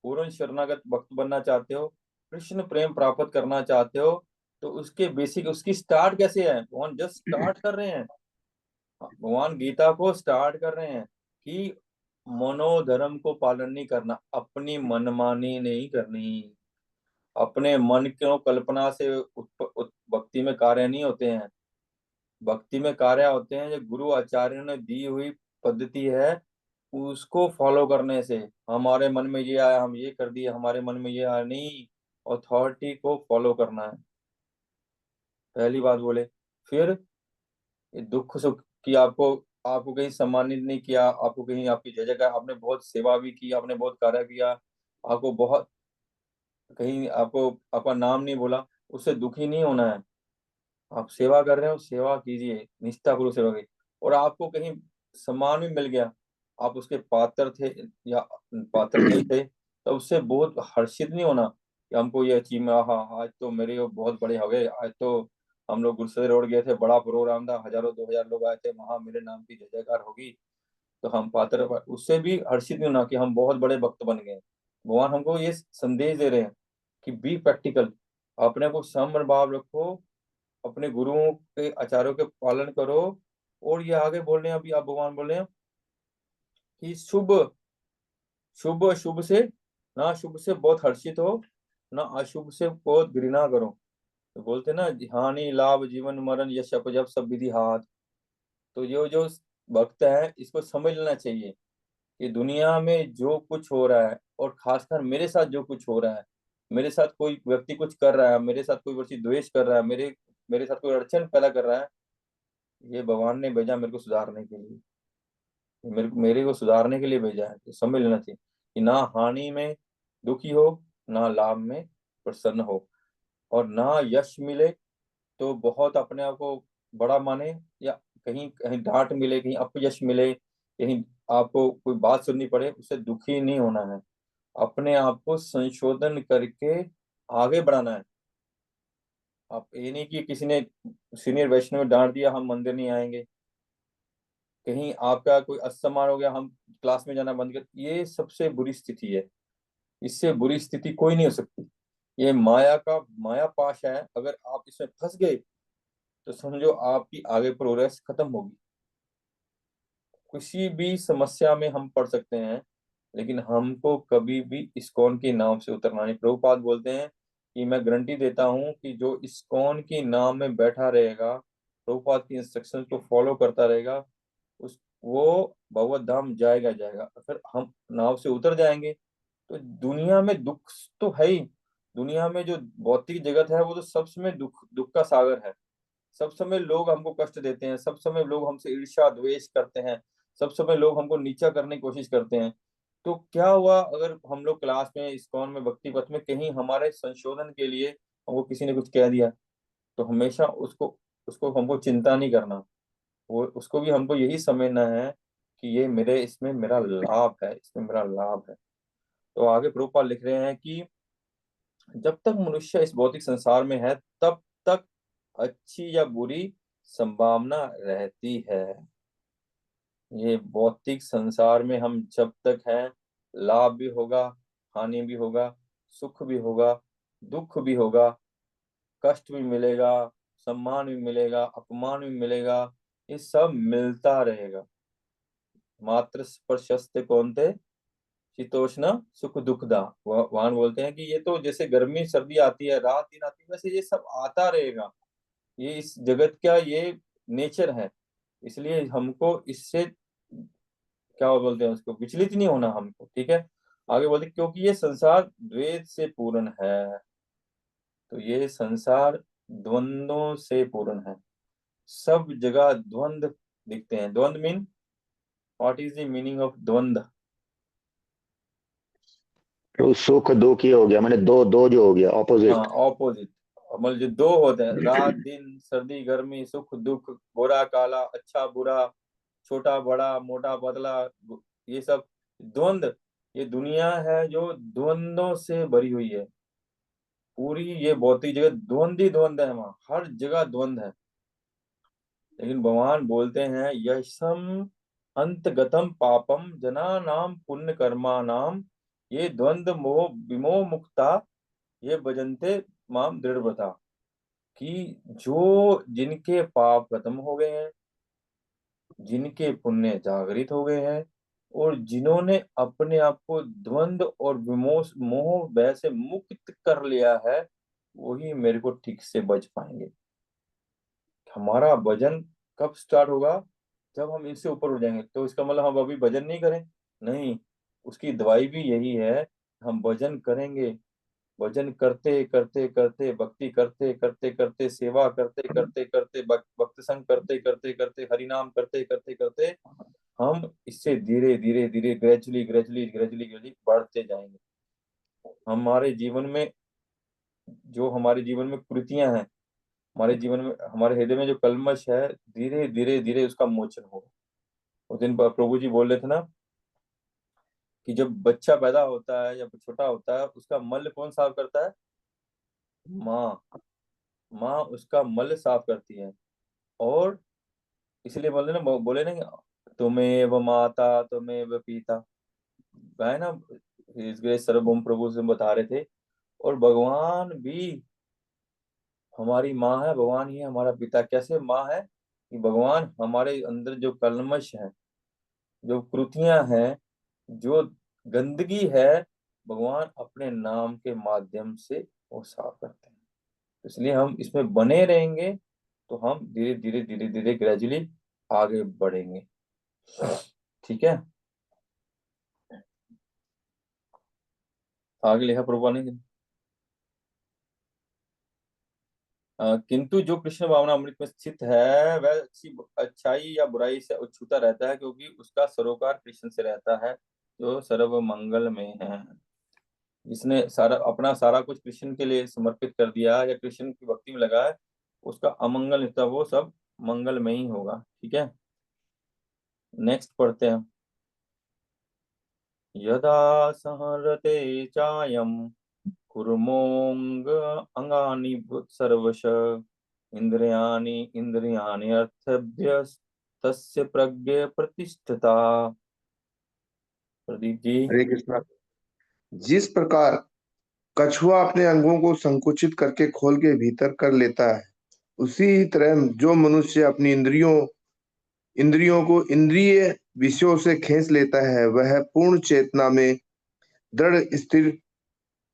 पूर्ण शरणागत भक्त बनना चाहते हो, कृष्ण प्रेम प्राप्त करना चाहते हो, तो उसके बेसिक, उसकी स्टार्ट कैसे है, भगवान जस्ट स्टार्ट कर रहे हैं। भगवान गीता को स्टार्ट कर रहे हैं कि मनोधर्म को पालन नहीं करना, अपनी मनमानी नहीं करनी, अपने मन को कल्पना से भक्ति में कार्य नहीं होते हैं। भक्ति में कार्य होते हैं जो गुरु आचार्य ने दी हुई पद्धति है, उसको फॉलो करने से। हमारे मन में ये आया हम ये कर दिए, हमारे मन में ये आया नहीं, अथॉरिटी को फॉलो करना है, पहली बात बोले। फिर ये दुख सुख की, आपको आपको कहीं सम्मानित नहीं किया, आपको कहीं आपकी जय जगह, आपने बहुत सेवा भी की, आपने बहुत कार्य किया, आपको बहुत कहीं आपको आपका नाम नहीं बोला, उससे दुखी नहीं होना है। आप सेवा कर रहे हो, सेवा कीजिए, निष्ठापूर्वक सेवा कीजिए। और आपको कहीं सम्मान भी मिल गया, आप उसके पात्र थे या पात्र नहीं थे, तो उससे बहुत हर्षित नहीं होना कि हमको ये अचीव, हाँ आज तो मेरे वो बहुत बड़े हो गए, आज तो हम लोग गुरसरे रोड गए थे, बड़ा प्रोग्राम था, हजारों 2000 लोग आए थे, वहां मेरे नाम की जय जयकार होगी, तो हम पात्र, उससे भी हर्षित नहीं होना कि हम बहुत बड़े भक्त बन गए। भगवान हमको ये संदेश दे रहे हैं कि बी प्रैक्टिकल, अपने को सम भाव रखो, अपने गुरुओं के आचार्यों के पालन करो। और ये आगे बोल रहे हैं, अभी आप भगवान बोल रहे हैं कि शुभ शुभ अशुभ से, ना शुभ से बहुत हर्षित हो, ना अशुभ से बहुत घृणा करो। तो बोलते ना, हानि लाभ जीवन मरण यश अपजप सब विधि हाथ। तो ये जो भक्त है इसको समझ लेना चाहिए कि दुनिया में जो कुछ हो रहा है, और खासकर मेरे साथ जो कुछ हो रहा है, मेरे साथ कोई व्यक्ति कुछ कर रहा है, मेरे साथ कोई व्यक्ति द्वेष कर रहा है, मेरे साथ कोई अड़चन पैदा कर रहा है, ये भगवान ने भेजा मेरे को सुधारने के लिए, मेरे को सुधारने के लिए भेजा है। तो समझ लेना चाहिए कि ना हानि में दुखी हो, ना लाभ में प्रसन्न हो, और ना यश मिले तो बहुत अपने आप को बड़ा माने, या कहीं कहीं डांट मिले, कहीं अपयश मिले, कहीं आपको कोई बात सुननी पड़े, उससे दुखी नहीं होना है। अपने आप को संशोधन करके आगे बढ़ाना है। आप ये नहीं कि किसी ने सीनियर वैष्णव ने डांट दिया हम मंदिर नहीं आएंगे, कहीं आपका कोई असम्मान हो गया हम क्लास में जाना बंद कर, ये सबसे बुरी स्थिति है। इससे बुरी स्थिति कोई नहीं हो सकती। ये माया का माया पाश है, अगर आप इसमें फंस गए तो समझो आपकी आगे प्रोग्रेस खत्म होगी। किसी भी समस्या में हम पड़ सकते हैं, लेकिन हमको कभी भी इस्कॉन के नाम से उतरना नहीं। प्रभुपाद बोलते हैं कि मैं गारंटी देता हूं कि जो इस्कॉन के नाम में बैठा रहेगा, प्रभुपाद की इंस्ट्रक्शन को फॉलो करता रहेगा, उस वो भगवत धाम जाएगा जाएगा। अगर हम नाव से उतर जाएंगे तो दुनिया में दुख तो है ही। दुनिया में जो भौतिक जगत है वो तो सब समय दुख दुख का सागर है। सब समय लोग हमको कष्ट देते हैं, सब समय लोग हमसे ईर्ष्या द्वेष करते हैं, सब समय लोग हमको नीचा करने की कोशिश करते हैं। तो क्या हुआ अगर हम लोग क्लास में, इस्कॉन में, भक्ति पथ में कहीं हमारे संशोधन के लिए हमको किसी ने कुछ कह दिया, तो हमेशा उसको उसको हमको चिंता नहीं करना। वो उसको भी हमको यही समझना है कि ये मेरे, इसमें मेरा लाभ है, इसमें मेरा लाभ है। तो आगे प्रभुपाद लिख रहे हैं कि जब तक मनुष्य इस भौतिक संसार में है तब तक अच्छी या बुरी संभावना रहती है। ये भौतिक संसार में हम जब तक हैं, लाभ भी होगा, हानि भी होगा, सुख भी होगा, दुख भी होगा, कष्ट भी मिलेगा, सम्मान भी मिलेगा, अपमान भी मिलेगा, ये सब मिलता रहेगा। मात्र स्पर्शस्ते कौन्ते शीतोष्ण सुख दुखदा। भगवान बोलते हैं कि ये तो जैसे गर्मी सर्दी आती है, रात दिन आती है, वैसे ये सब आता रहेगा। ये इस जगत का ये नेचर है। इसलिए हमको इससे क्या बोलते हैं, उसको विचलित नहीं होना हमको, ठीक है। आगे बोलते हैं, क्योंकि ये संसार द्वैत से पूर्ण है। तो ये संसार द्वंद्वों से पूर्ण है। सब जगह द्वंद्व दिखते हैं। द्वंद्व mean, what is the meaning of द्वंद्व? तो सुख दुख ही हो गया, मैंने दो दो जो हो गया हाँ, ऑपोजिट। ऑपोजिट। मतलब जो दो होते हैं, रात दिन, सर्दी गर्मी, सुख दुख, गोरा काला, अच्छा बुरा, छोटा बड़ा, मोटा पतला, ये सब द्वंद्व। ये दुनिया है जो द्वंद्वों से भरी हुई है। पूरी ये भौतिक जगत द्वंद्व ही द्वंद्व है, वहां हर जगह द्वंद्व है। लेकिन भगवान बोलते हैं यशम अंतगतम पापम जना नाम पुण्य कर्मा नाम, ये द्वंद्व मोह विमोह मुक्ता, ये भजन्ते माम दृढ़व्रता। कि जो जिनके पाप खत्म हो गए हैं, जिनके पुण्य जागृत हो गए हैं, और जिन्होंने अपने आप को द्वंद्व और विमोह मोह भय से मुक्त कर लिया है, वही मेरे को ठीक से बच पाएंगे। हमारा भजन कब स्टार्ट होगा? जब हम इनसे ऊपर उठ जाएंगे। तो इसका मतलब हम अभी भजन नहीं करें? नहीं, उसकी दवाई भी यही है। हम भजन करेंगे, भजन करते करते करते, भक्ति करते करते करते, सेवा करते करते करते, भक्त संग करते करते करते, हरि नाम करते करते करते, हम इससे धीरे धीरे धीरे ग्रेजुअली ग्रेजुअली ग्रेजुअली ग्रेजुअली बढ़ते जाएंगे। हमारे जीवन में, जो हमारे जीवन में कुरीतियां हैं, हमारे जीवन में, हमारे हृदय में जो कलमश है, धीरे धीरे धीरे उसका मोचन होगा। उस दिन प्रभु जी बोल रहे थे ना कि जब बच्चा पैदा होता है या छोटा होता है, उसका मल कौन साफ करता है? माँ। माँ उसका मल साफ करती है। और इसलिए बोले ना कि तुम्हें माता तुम्हें पिता, है ना। इस ग्रेस सर्वभौम प्रभु से बता रहे थे। और भगवान भी हमारी माँ है, भगवान ही हमारा पिता। कैसे माँ है? कि भगवान हमारे अंदर जो कलमश है, जो कृतियां हैं, जो गंदगी है, भगवान अपने नाम के माध्यम से वो साफ करते हैं। इसलिए हम इसमें बने रहेंगे तो हम धीरे धीरे धीरे धीरे ग्रेजुअली आगे बढ़ेंगे। ठीक है। आगे लिखा प्रभु ने, किंतु जो कृष्ण भावना अमृत में स्थित है वह अच्छाई या बुराई से अछूता रहता है, क्योंकि उसका सरोकार कृष्ण से रहता है जो सर्व मंगल में है। जिसने सारा कुछ कृष्ण के लिए समर्पित कर दिया या कृष्ण की भक्ति में लगा है, उसका अमंगल नहीं होता, वो सब मंगल में ही होगा। ठीक है, नेक्स्ट पढ़ते हैं। यदा संहरते चायम कुर्मोऽंग अंगानि सर्वश इंद्रियाणि इंद्रियाणि अर्थभ्य तस्य प्रज्ञ प्रतिष्ठिता। प्रदीप जी। हरे कृष्णा। जिस प्रकार कछुआ अपने अंगों को संकुचित करके खोल के भीतर कर लेता है, उसी तरह जो मनुष्य अपनी इंद्रियों को इंद्रिय विषयों से खींच लेता है, वह पूर्ण चेतना में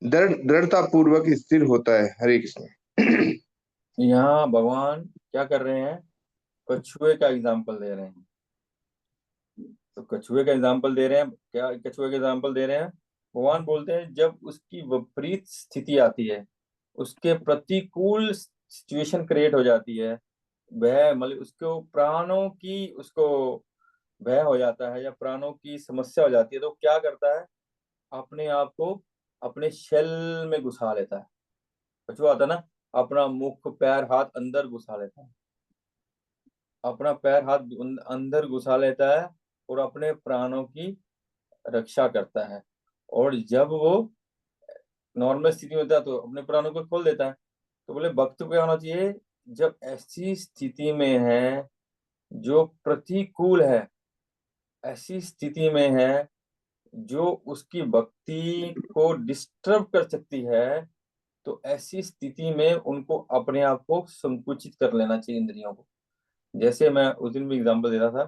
दृढ़ता पूर्वक स्थिर होता है। हरे कृष्ण। यहाँ भगवान क्या कर रहे हैं? कछुए का एग्जाम्पल दे रहे हैं। तो कछुए का एग्जाम्पल दे रहे हैं, क्या कछुए का एग्जाम्पल दे रहे हैं? भगवान बोलते हैं जब उसकी विपरीत स्थिति आती है, उसके प्रतिकूल सिचुएशन क्रिएट हो जाती है, वह मतलब उसको प्राणों की उसको भय हो जाता है या प्राणों की समस्या हो जाती है, तो क्या करता है? अपने आप को अपने शेल में घुसा लेता है। कछुआ आता है ना, अपना मुख पैर हाथ अंदर घुसा लेता है, अपना पैर हाथ अंदर घुसा लेता है और अपने प्राणों की रक्षा करता है। और जब वो नॉर्मल स्थिति में होता है तो अपने प्राणों को खोल देता है। तो बोले भक्त को क्या होना चाहिए? जब ऐसी स्थिति में है जो प्रतिकूल है, ऐसी स्थिति में है जो उसकी भक्ति को डिस्टर्ब कर सकती है, तो ऐसी स्थिति में उनको अपने आप को संकुचित कर लेना चाहिए, इंद्रियों को। जैसे मैं उस दिन भी एग्जांपल दे रहा था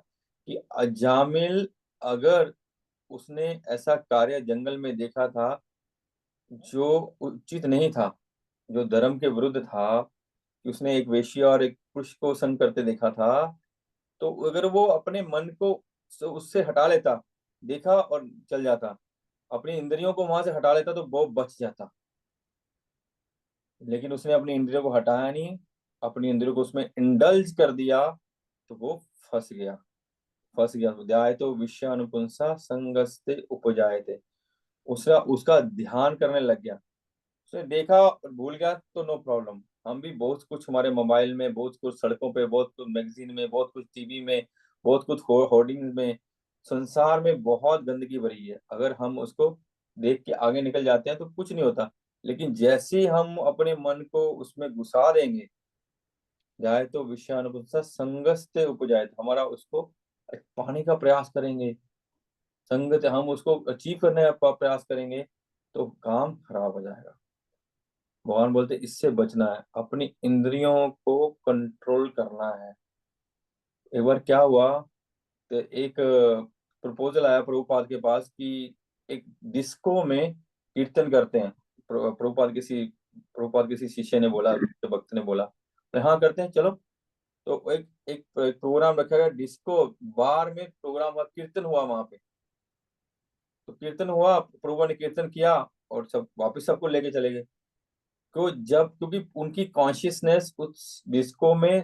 कि अजामिल, अगर उसने ऐसा कार्य जंगल में देखा था जो उचित नहीं था, जो धर्म के विरुद्ध था, कि उसने एक वेश्या और एक पुरुष को संग करते देखा था, तो अगर वो अपने मन को उससे हटा लेता, देखा और चल जाता, अपनी इंद्रियों को वहां से हटा लेता, तो वो बच जाता। लेकिन उसने अपनी इंद्रियों को हटाया नहीं, अपनी इंद्रियों को उसमें इंडल्ज कर दिया, तो वो फंस गया। ध्याय तो विषय अनुपुंसा संगस्ते उपजायते। उसका उसका ध्यान करने लग गया, उसने देखा और भूल गया तो नो प्रॉब्लम। हम भी बहुत कुछ हमारे मोबाइल में, बहुत कुछ सड़कों पे, बहुत कुछ मैगजीन में, बहुत कुछ टीवी में, बहुत कुछ होर्डिंग्स में, संसार में बहुत गंदगी भरी है। अगर हम उसको देख के आगे निकल जाते हैं तो कुछ नहीं होता, लेकिन जैसे ही हम अपने मन को उसमें घुसा देंगे, जाए तो विषयानुपंसा संगस्ते उपजाए, हमारा उसको पाने का प्रयास करेंगे, संगत हम उसको अचीव करने का प्रयास करेंगे, तो काम खराब हो जाएगा। भगवान बोलते इससे बचना है, अपनी इंद्रियों को कंट्रोल करना है। एक बार क्या हुआ, तो एक प्रपोजल आया प्रभुपाद के पास कि एक डिस्को में कीर्तन करते हैं। प्रभुपाद किसी शिष्य ने बोला, भक्त ने बोला, तो हाँ करते हैं चलो। तो एक प्रोग्राम रखा गया, डिस्को बार में प्रोग्राम हुआ, कीर्तन हुआ वहां पे। तो कीर्तन हुआ, प्रभु ने कीर्तन किया और सब वापस सबको लेके चले गए। क्योंकि उनकी कॉन्शियसनेस उस डिस्को में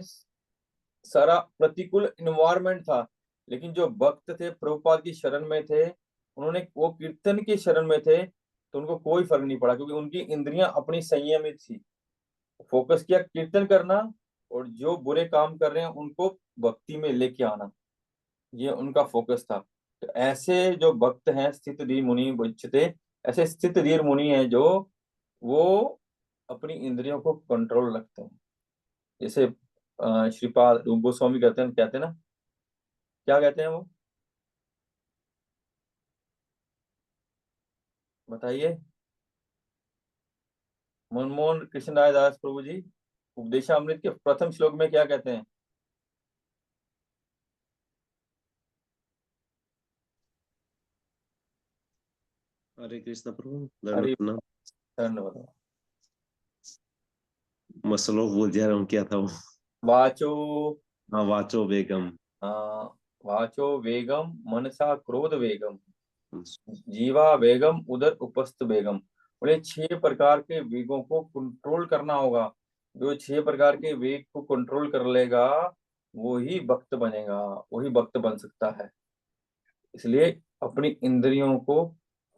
सारा प्रतिकूल इन्वायरमेंट था, लेकिन जो भक्त थे प्रभुपाद की शरण में थे, उन्होंने वो कीर्तन की शरण में थे, तो उनको कोई फर्क नहीं पड़ा, क्योंकि उनकी इंद्रियां अपनी संयमित थी। फोकस किया कीर्तन करना, और जो बुरे काम कर रहे हैं उनको भक्ति में लेके आना, ये उनका फोकस था। तो ऐसे जो भक्त हैं, स्थित धीर मुनि उच्यते, ऐसे स्थित धीर मुनि हैं जो वो अपनी इंद्रियों को कंट्रोल रखते हैं। जैसे श्रीपाद रूप गोस्वामी कहते हैं ना, क्या कहते हैं वो, बताइए? मनमोहन कृष्ण राय दास प्रभु जी उपदेशामृत के प्रथम श्लोक में क्या कहते हैं? हरे कृष्ण प्रभु। हरि दंड धन्यवाद। मसलो बोल जा रहा हूँ, क्या था वो? वाचो हाँ, वाचो बेगम। वाचो वेगम मनसा क्रोध वेगम जीवा वेगम उदर उपस्थ वेगम। बोले 6 प्रकार के वेगों को कंट्रोल करना होगा। जो 6 प्रकार के वेग को कंट्रोल कर लेगा वो ही भक्त बनेगा, वही भक्त बन सकता है। इसलिए अपनी इंद्रियों को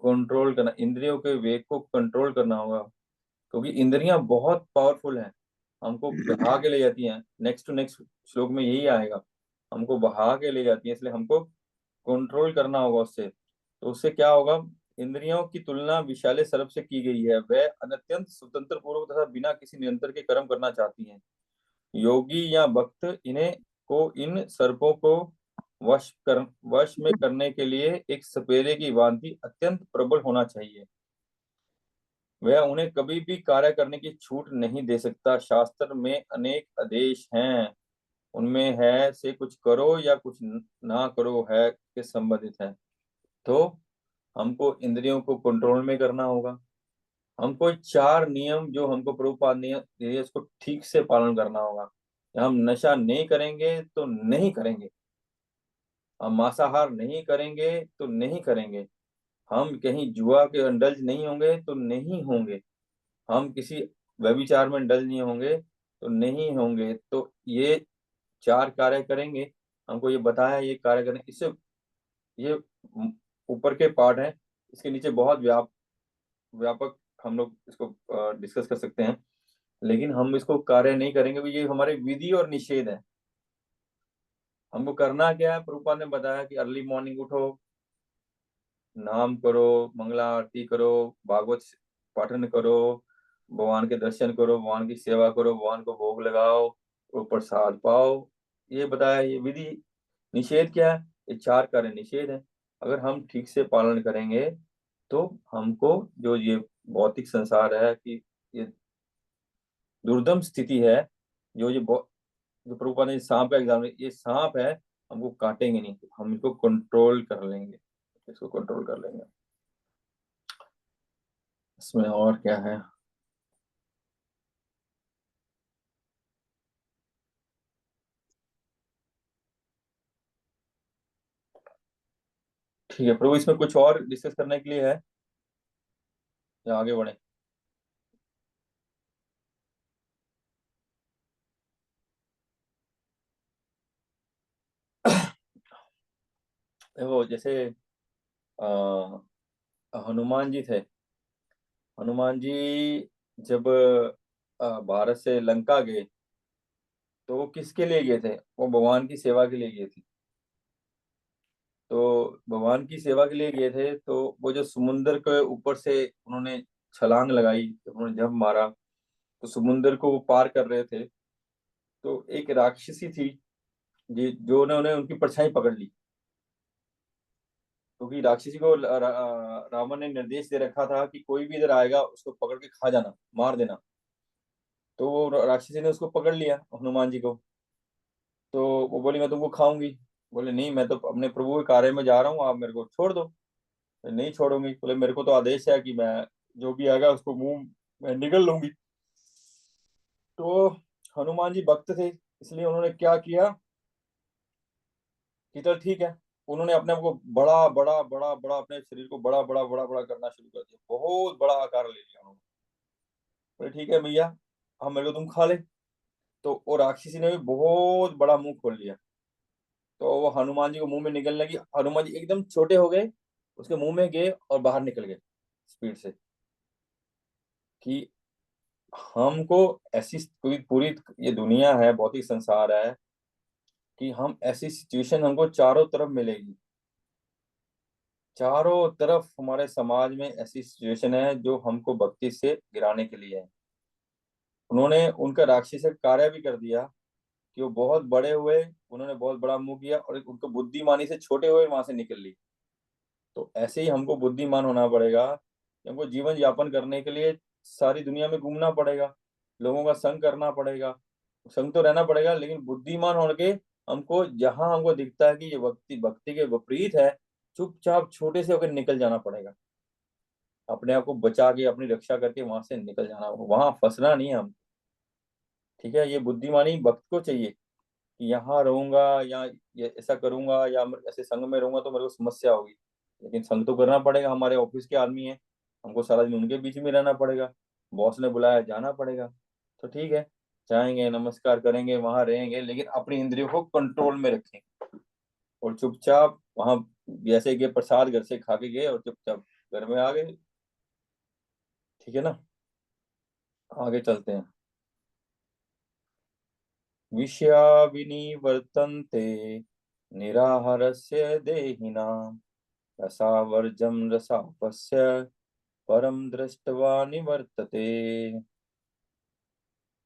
कंट्रोल करना, इंद्रियों के वेग को कंट्रोल करना होगा, क्योंकि इंद्रियां बहुत पावरफुल हैं, हमको बहा के ले जाती हैं। नेक्स्ट टू नेक्स्ट श्लोक में यही आएगा, हमको बहा के ले जाती है, इसलिए हमको कंट्रोल करना होगा उससे। तो उससे क्या होगा, इंद्रियों की तुलना विशाले सर्प से की गई है, वह अत्यंत स्वतंत्र पूर्वक तथा बिना किसी नियंत्रण के कर्म करना चाहती हैं। योगी या भक्त इन्हें को इन सर्पों को वश में करने के लिए एक सपेरे की भांति अत्यंत प्रबल होना चाहिए। वह उन्हें कभी भी कार्य करने की छूट नहीं दे सकता। शास्त्र में अनेक आदेश हैं, उनमें है से कुछ करो या कुछ ना करो है के संबंधित है। तो हमको इंद्रियों को कंट्रोल में करना होगा। हमको 4 नियम जो हमको प्रभुपाद ने दिए उसको ठीक से पालन करना होगा। हम नशा नहीं करेंगे तो नहीं करेंगे, हम मांसाहार नहीं करेंगे तो नहीं करेंगे, हम कहीं जुआ के इंडल्ज नहीं होंगे तो नहीं होंगे, हम किसी व्यभिचार में इंडल्ज नहीं होंगे तो नहीं होंगे। तो ये 4 कार्य करेंगे, हमको ये बताया ये कार्य करें। इससे ये ऊपर के पार्ट है, इसके नीचे बहुत व्यापक हम लोग इसको डिस्कस कर सकते हैं, लेकिन हम इसको कार्य नहीं करेंगे, ये हमारे विधि और निषेध है। हमको करना क्या है, प्रभुपाद ने बताया कि अर्ली मॉर्निंग उठो, नाम करो, मंगला आरती करो, भागवत पाठन करो, भगवान के दर्शन करो, भगवान की सेवा करो, भगवान को भोग लगाओ और प्रसाद पाओ, ये बताया। ये विधि। निषेध क्या है, ये 4 कार्य निषेध है। अगर हम ठीक से पालन करेंगे तो हमको जो ये भौतिक संसार है कि ये दुर्दम स्थिति है, जो प्रभुपाद ने सांप का एग्जाम्पल, ये सांप है, हमको काटेंगे नहीं, हम इसको कंट्रोल कर लेंगे, इसको कंट्रोल कर लेंगे। इसमें और क्या है, ठीक है प्रभु, इसमें कुछ और डिस्कस करने के लिए है या आगे बढ़े? देखो जैसे आ, हनुमान जी थे। हनुमान जी जब भारत से लंका गए तो वो किसके लिए गए थे, वो भगवान की सेवा के लिए गए थे। तो भगवान की सेवा के लिए गए थे, तो वो जो समुन्द्र के ऊपर से उन्होंने छलांग लगाई, जब उन्होंने जंप मारा तो समुन्द्र को वो पार कर रहे थे, तो एक राक्षसी थी जो उन्होंने उनकी परछाई पकड़ ली, क्योंकि राक्षसी को रावण ने निर्देश दे रखा था कि कोई भी इधर आएगा उसको पकड़ के खा जाना, मार देना। तो वो राक्षसी ने उसको पकड़ लिया हनुमान जी को। तो वो बोली मैं तुमको खाऊंगी। बोले नहीं, मैं तो अपने प्रभु के कार्य में जा रहा हूँ, आप मेरे को छोड़ दो। नहीं छोड़ूंगी। बोले मेरे को तो आदेश है कि मैं जो भी आएगा उसको मुंह में निगल लूंगी। तो हनुमान जी भक्त थे, इसलिए उन्होंने क्या किया कि चल ठीक है, उन्होंने अपने आप को बड़ा बड़ा बड़ा बड़ा, अपने शरीर को बड़ा बड़ा बड़ा बड़ा करना शुरू कर दिया, बहुत बड़ा आकार ले लिया उन्होंने। बोले ठीक है भैया, हम मेरे को तुम खा ले। तो वो राक्षसी ने भी बहुत बड़ा मुंह खोल लिया, तो वो हनुमान जी को मुंह में निकलने लगी। हनुमान जी एकदम छोटे हो गए, उसके मुंह में गए और बाहर निकल गए स्पीड से। कि हमको ऐसी कोई पूरी ये दुनिया है, भौतिक संसार है, कि हम ऐसी सिचुएशन हमको चारों तरफ मिलेगी। चारों तरफ हमारे समाज में ऐसी सिचुएशन है जो हमको भक्ति से गिराने के लिए है। उन्होंने उनका राक्षसिक कार्य भी कर दिया कि वो बहुत बड़े हुए, उन्होंने बहुत बड़ा मुंह किया और उनको बुद्धिमानी से छोटे हुए वहां से निकल ली। तो ऐसे ही हमको बुद्धिमान होना पड़ेगा कि हमको जीवन यापन करने के लिए सारी दुनिया में घूमना पड़ेगा, लोगों का संग करना पड़ेगा, संग तो रहना पड़ेगा, लेकिन बुद्धिमान होने के हमको जहां हमको दिखता है कि ये भक्ति भक्ति के विपरीत है, चुपचाप छोटे से होकर निकल जाना पड़ेगा, अपने आप को बचा के अपनी रक्षा करके वहां से निकल जाना, वहां फंसना नहीं है हम। ठीक है, ये बुद्धिमानी भक्त को चाहिए कि यहाँ रहूंगा या ये ऐसा करूंगा या ऐसे संग में रहूंगा तो मेरे को समस्या होगी, लेकिन संग तो करना पड़ेगा, हमारे ऑफिस के आदमी है, हमको सारा दिन उनके बीच में रहना पड़ेगा, बॉस ने बुलाया जाना पड़ेगा। तो ठीक है, जाएंगे, नमस्कार करेंगे, वहां रहेंगे, लेकिन अपनी इंद्रियों को कंट्रोल में रखेंगे और चुपचाप वहां, जैसे कि प्रसाद घर से खा के गए और चुपचाप घर में आ गए। ठीक है ना, आगे चलते हैं। विषया विनिवर्तन्ते निराहारस्य देहिनां रसावर्जं रसापस्य परम दृष्टवा निवर्तते।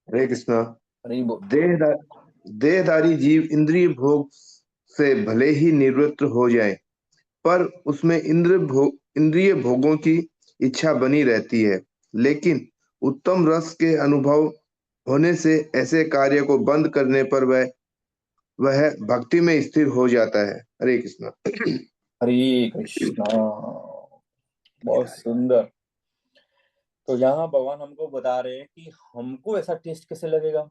हरे कृष्णा। हरि बोल। देहधारी जीव इंद्रिय भोग से भले ही निवृत्त हो जाए, पर उसमें इंद्रिय भोगों की इच्छा बनी रहती है। लेकिन उत्तम रस के अनुभव होने से ऐसे कार्य को बंद करने पर वह भक्ति में स्थिर हो जाता है। हरे कृष्णा। हरे कृष्णा। बहुत सुंदर। तो यहाँ भगवान हमको बता रहे हैं कि हमको ऐसा टेस्ट कैसे लगेगा,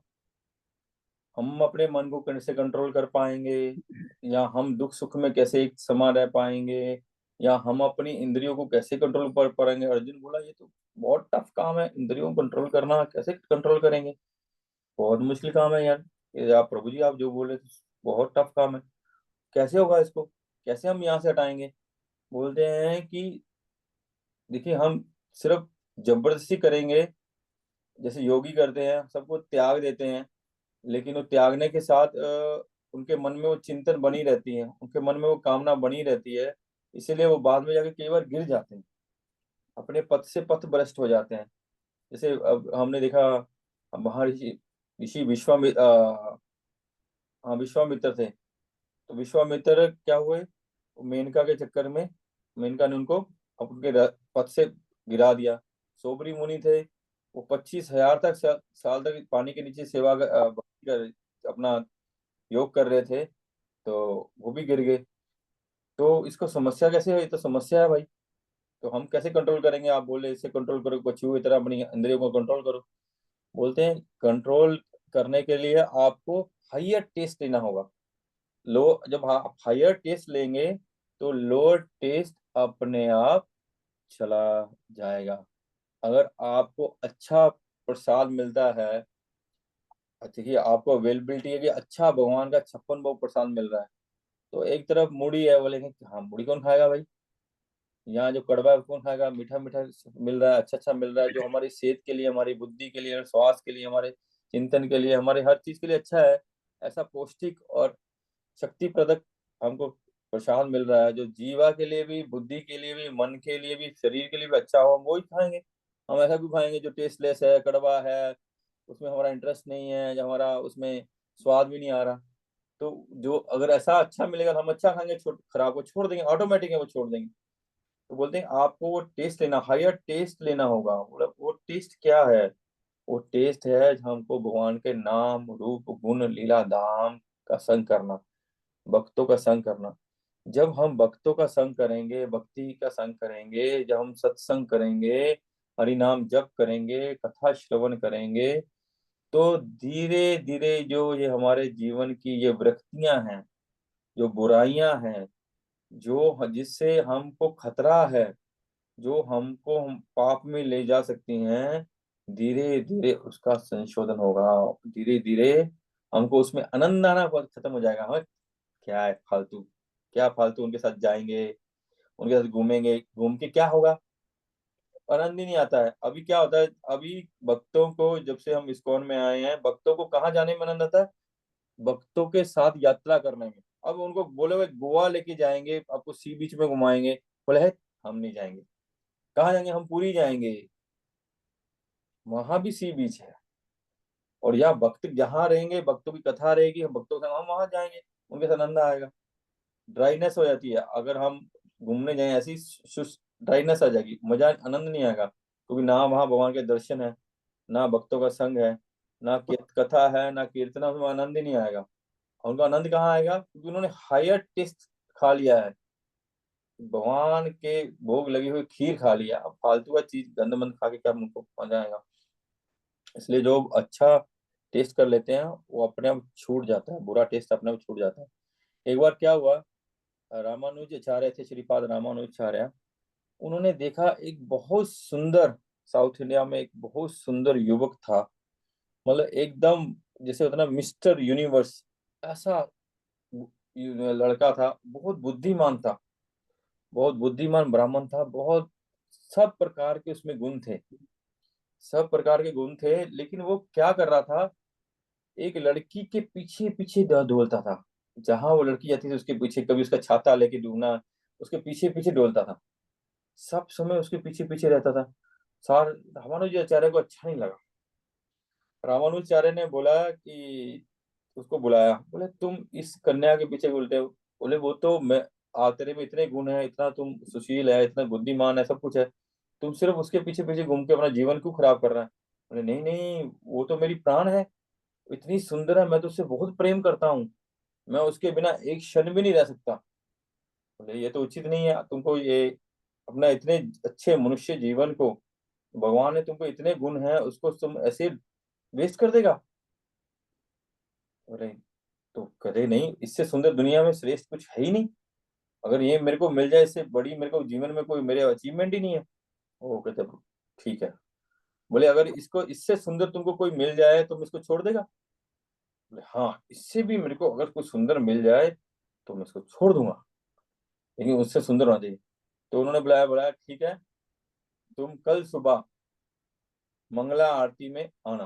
हम अपने मन को कैसे कंट्रोल कर पाएंगे, या हम दुख सुख में कैसे एक समा रह पाएंगे, या हम अपनी इंद्रियों को कैसे कंट्रोल कर पाएंगे। अर्जुन बोला ये तो बहुत टफ काम है, इंद्रियों को कंट्रोल करना, कैसे कंट्रोल करेंगे, बहुत मुश्किल काम है यार। ये आप प्रभु जी आप जो बोले बहुत टफ काम है, कैसे होगा इसको, कैसे हम यहाँ से हटाएंगे। बोलते हैं कि देखिए हम सिर्फ जबरदस्ती करेंगे, जैसे योगी करते हैं, सबको त्याग देते हैं, लेकिन वो त्यागने के साथ उनके मन में वो चिंतन बनी रहती है, उनके मन में वो कामना बनी रहती है, इसीलिए वो बाद में जाके कई बार गिर जाते हैं, अपने पथ से पथ भ्रष्ट हो जाते हैं। जैसे अब हमने देखा महर्षि ऋषि विश्वामित्र, हाँ विश्वामित्र थे, तो विश्वामित्र क्या हुए, मेनका के चक्कर में मेनका ने उनको उनके पद से गिरा दिया। सोबरी मुनि थे, वो 25,000 तक साल तक पानी के नीचे सेवा अपना योग कर रहे थे, तो वो भी गिर गए। तो इसको समस्या कैसे है, ये तो समस्या है भाई। तो हम कैसे कंट्रोल करेंगे, आप बोले इसे कंट्रोल करो, बच्चों की तरह अपनी इंद्रियों को कंट्रोल करो। बोलते हैं कंट्रोल करने के लिए आपको हायर टेस्ट लेना होगा। लो जब आप हायर टेस्ट लेंगे तो लोअर टेस्ट अपने आप चला जाएगा। अगर आपको अच्छा प्रसाद मिलता है, देखिए आपको अवेलेबिलिटी है कि अच्छा भगवान का 56 भोग प्रसाद मिल रहा है, तो एक तरफ मूढ़ी है, बोलेंगे कि हाँ मूढ़ी कौन खाएगा भाई, यहाँ जो कड़वा है कौन खाएगा, मीठा मीठा मिल रहा है, अच्छा अच्छा मिल रहा है, जो हमारी सेहत के लिए, हमारी बुद्धि के लिए, स्वास्थ्य के लिए, हमारे चिंतन के लिए, हमारे हर चीज के लिए अच्छा है, ऐसा पौष्टिक और शक्ति प्रदक हमको प्रसाद मिल रहा है, जो जीवा के लिए भी, बुद्धि के लिए भी, मन के लिए भी, शरीर के लिए भी अच्छा हो, हम वही खाएंगे। हम ऐसा क्यों खाएंगे जो टेस्टलेस है, कड़वा है, उसमें हमारा इंटरेस्ट नहीं है, जो हमारा उसमें स्वाद भी नहीं आ रहा। तो जो अगर ऐसा अच्छा मिलेगा तो हम अच्छा खाएंगे, खराब को छोड़ देंगे, ऑटोमेटिक है वो छोड़ देंगे। तो बोलते हैं आपको वो टेस्ट लेना, हायर टेस्ट लेना होगा। मतलब वो टेस्ट क्या है, वो टेस्ट है हमको भगवान के नाम रूप गुण लीला धाम का संग करना, भक्तों का संग करना। जब हम भक्तों का संग करेंगे, भक्ति का संग करेंगे, जब हम सत्संग करेंगे, हरि नाम जप करेंगे, कथा श्रवण करेंगे, तो धीरे धीरे जो ये हमारे जीवन की ये वृत्तियां हैं, जो बुराइयां हैं, जो जिससे हमको खतरा है, जो हमको हम पाप में ले जा सकती हैं, धीरे धीरे उसका संशोधन होगा। धीरे धीरे हमको उसमें आनंद आना खत्म हो जाएगा। हाँ क्या है फालतू, क्या फालतू उनके साथ जाएंगे, उनके साथ घूमेंगे, घूम के क्या होगा, आनंद ही नहीं आता है। अभी क्या होता है, अभी भक्तों को जब से हम इस्कॉन में आए हैं, भक्तों को कहाँ जाने में आनंद आता है, भक्तों के साथ यात्रा करने में। अब उनको बोले हुए गोवा लेके जाएंगे, आपको सी बीच में घुमाएंगे, बोले है हम नहीं जाएंगे। कहाँ जाएंगे, हम पूरी जाएंगे, वहां भी सी बीच है। और यहाँ भक्त जहाँ रहेंगे, भक्तों की कथा रहेगी, हम भक्तों के साथ हम वहां जाएंगे, उनके साथ आनंद आएगा। ड्राइनेस हो जाती है अगर हम घूमने जाएं, ऐसी ड्राइनेस आ जाएगी, मजा आनंद नहीं आएगा, क्योंकि ना वहाँ भगवान के दर्शन है, ना भक्तों का संग है, ना कथा है, ना कीर्तना, उसमें आनंद ही नहीं आएगा। और उनका आनंद कहाँ आएगा, क्योंकि उन्होंने हायर टेस्ट खा लिया है, भगवान के भोग लगी हुई खीर खा लिया। अब फालतू का चीज गंद मंद खा के क्या उनको मजा आएगा। इसलिए जो अच्छा टेस्ट कर लेते हैं वो अपने आप छूट जाता है, बुरा टेस्ट अपने आप छूट जाता है। एक बार क्या हुआ, रामानुजाचार्य थे, श्रीपाद रामानुजाचार्य, उन्होंने देखा एक बहुत सुंदर, साउथ इंडिया में एक बहुत सुंदर युवक था, मतलब एकदम जैसे होता ना मिस्टर यूनिवर्स, ऐसा लड़का था। बहुत बुद्धिमान था, बहुत बुद्धिमान ब्राह्मण था, बहुत सब प्रकार के उसमें गुण थे, सब प्रकार के गुण थे। लेकिन वो क्या कर रहा था, एक लड़की के पीछे पीछे डोलता था। जहां वो लड़की जाती थी उसके पीछे, कभी उसका छाता लेके ढूंढना, उसके पीछे पीछे डोलता था, सब समय उसके पीछे पीछे रहता था। सार रामानुजाचार्य को अच्छा नहीं लगा। रामानुजाचार्य ने बोला कि उसको बुलाया, बोले तुम इस कन्या के पीछे उल्टे हो। बोले वो तो मैं, तेरे में इतने गुण है, इतना तुम सुशील है, इतना बुद्धिमान है, सब कुछ है, तुम सिर्फ उसके पीछे पीछे घूम के अपना जीवन क्यों खराब कर रहा है। बोले नहीं नहीं, वो तो मेरी प्राण है, इतनी सुंदर है, मैं तो उससे बहुत प्रेम करता हूँ, मैं उसके बिना एक क्षण भी नहीं रह सकता। बोले ये तो उचित नहीं है तुमको, ये अपना इतने अच्छे मनुष्य जीवन को, भगवान ने तुमको इतने गुण है, उसको तुम ऐसे वेस्ट कर देगा। बोले तो करे नहीं, इससे सुंदर दुनिया में श्रेष्ठ कुछ है ही नहीं, अगर ये मेरे को मिल जाए, इससे बड़ी मेरे को जीवन में कोई मेरे अचीवमेंट ही नहीं है। वो कहते ठीक है। बोले अगर इसको, इससे सुंदर तुमको कोई मिल जाए, तुम इसको छोड़ देगा। बोले हाँ, इससे भी मेरे को अगर कुछ सुंदर मिल जाए तो मैं इसको छोड़ दूंगा, लेकिन उससे सुंदर होना चाहिए। तो उन्होंने बुलाया, बुलाया ठीक है, तुम कल सुबह मंगला आरती में आना।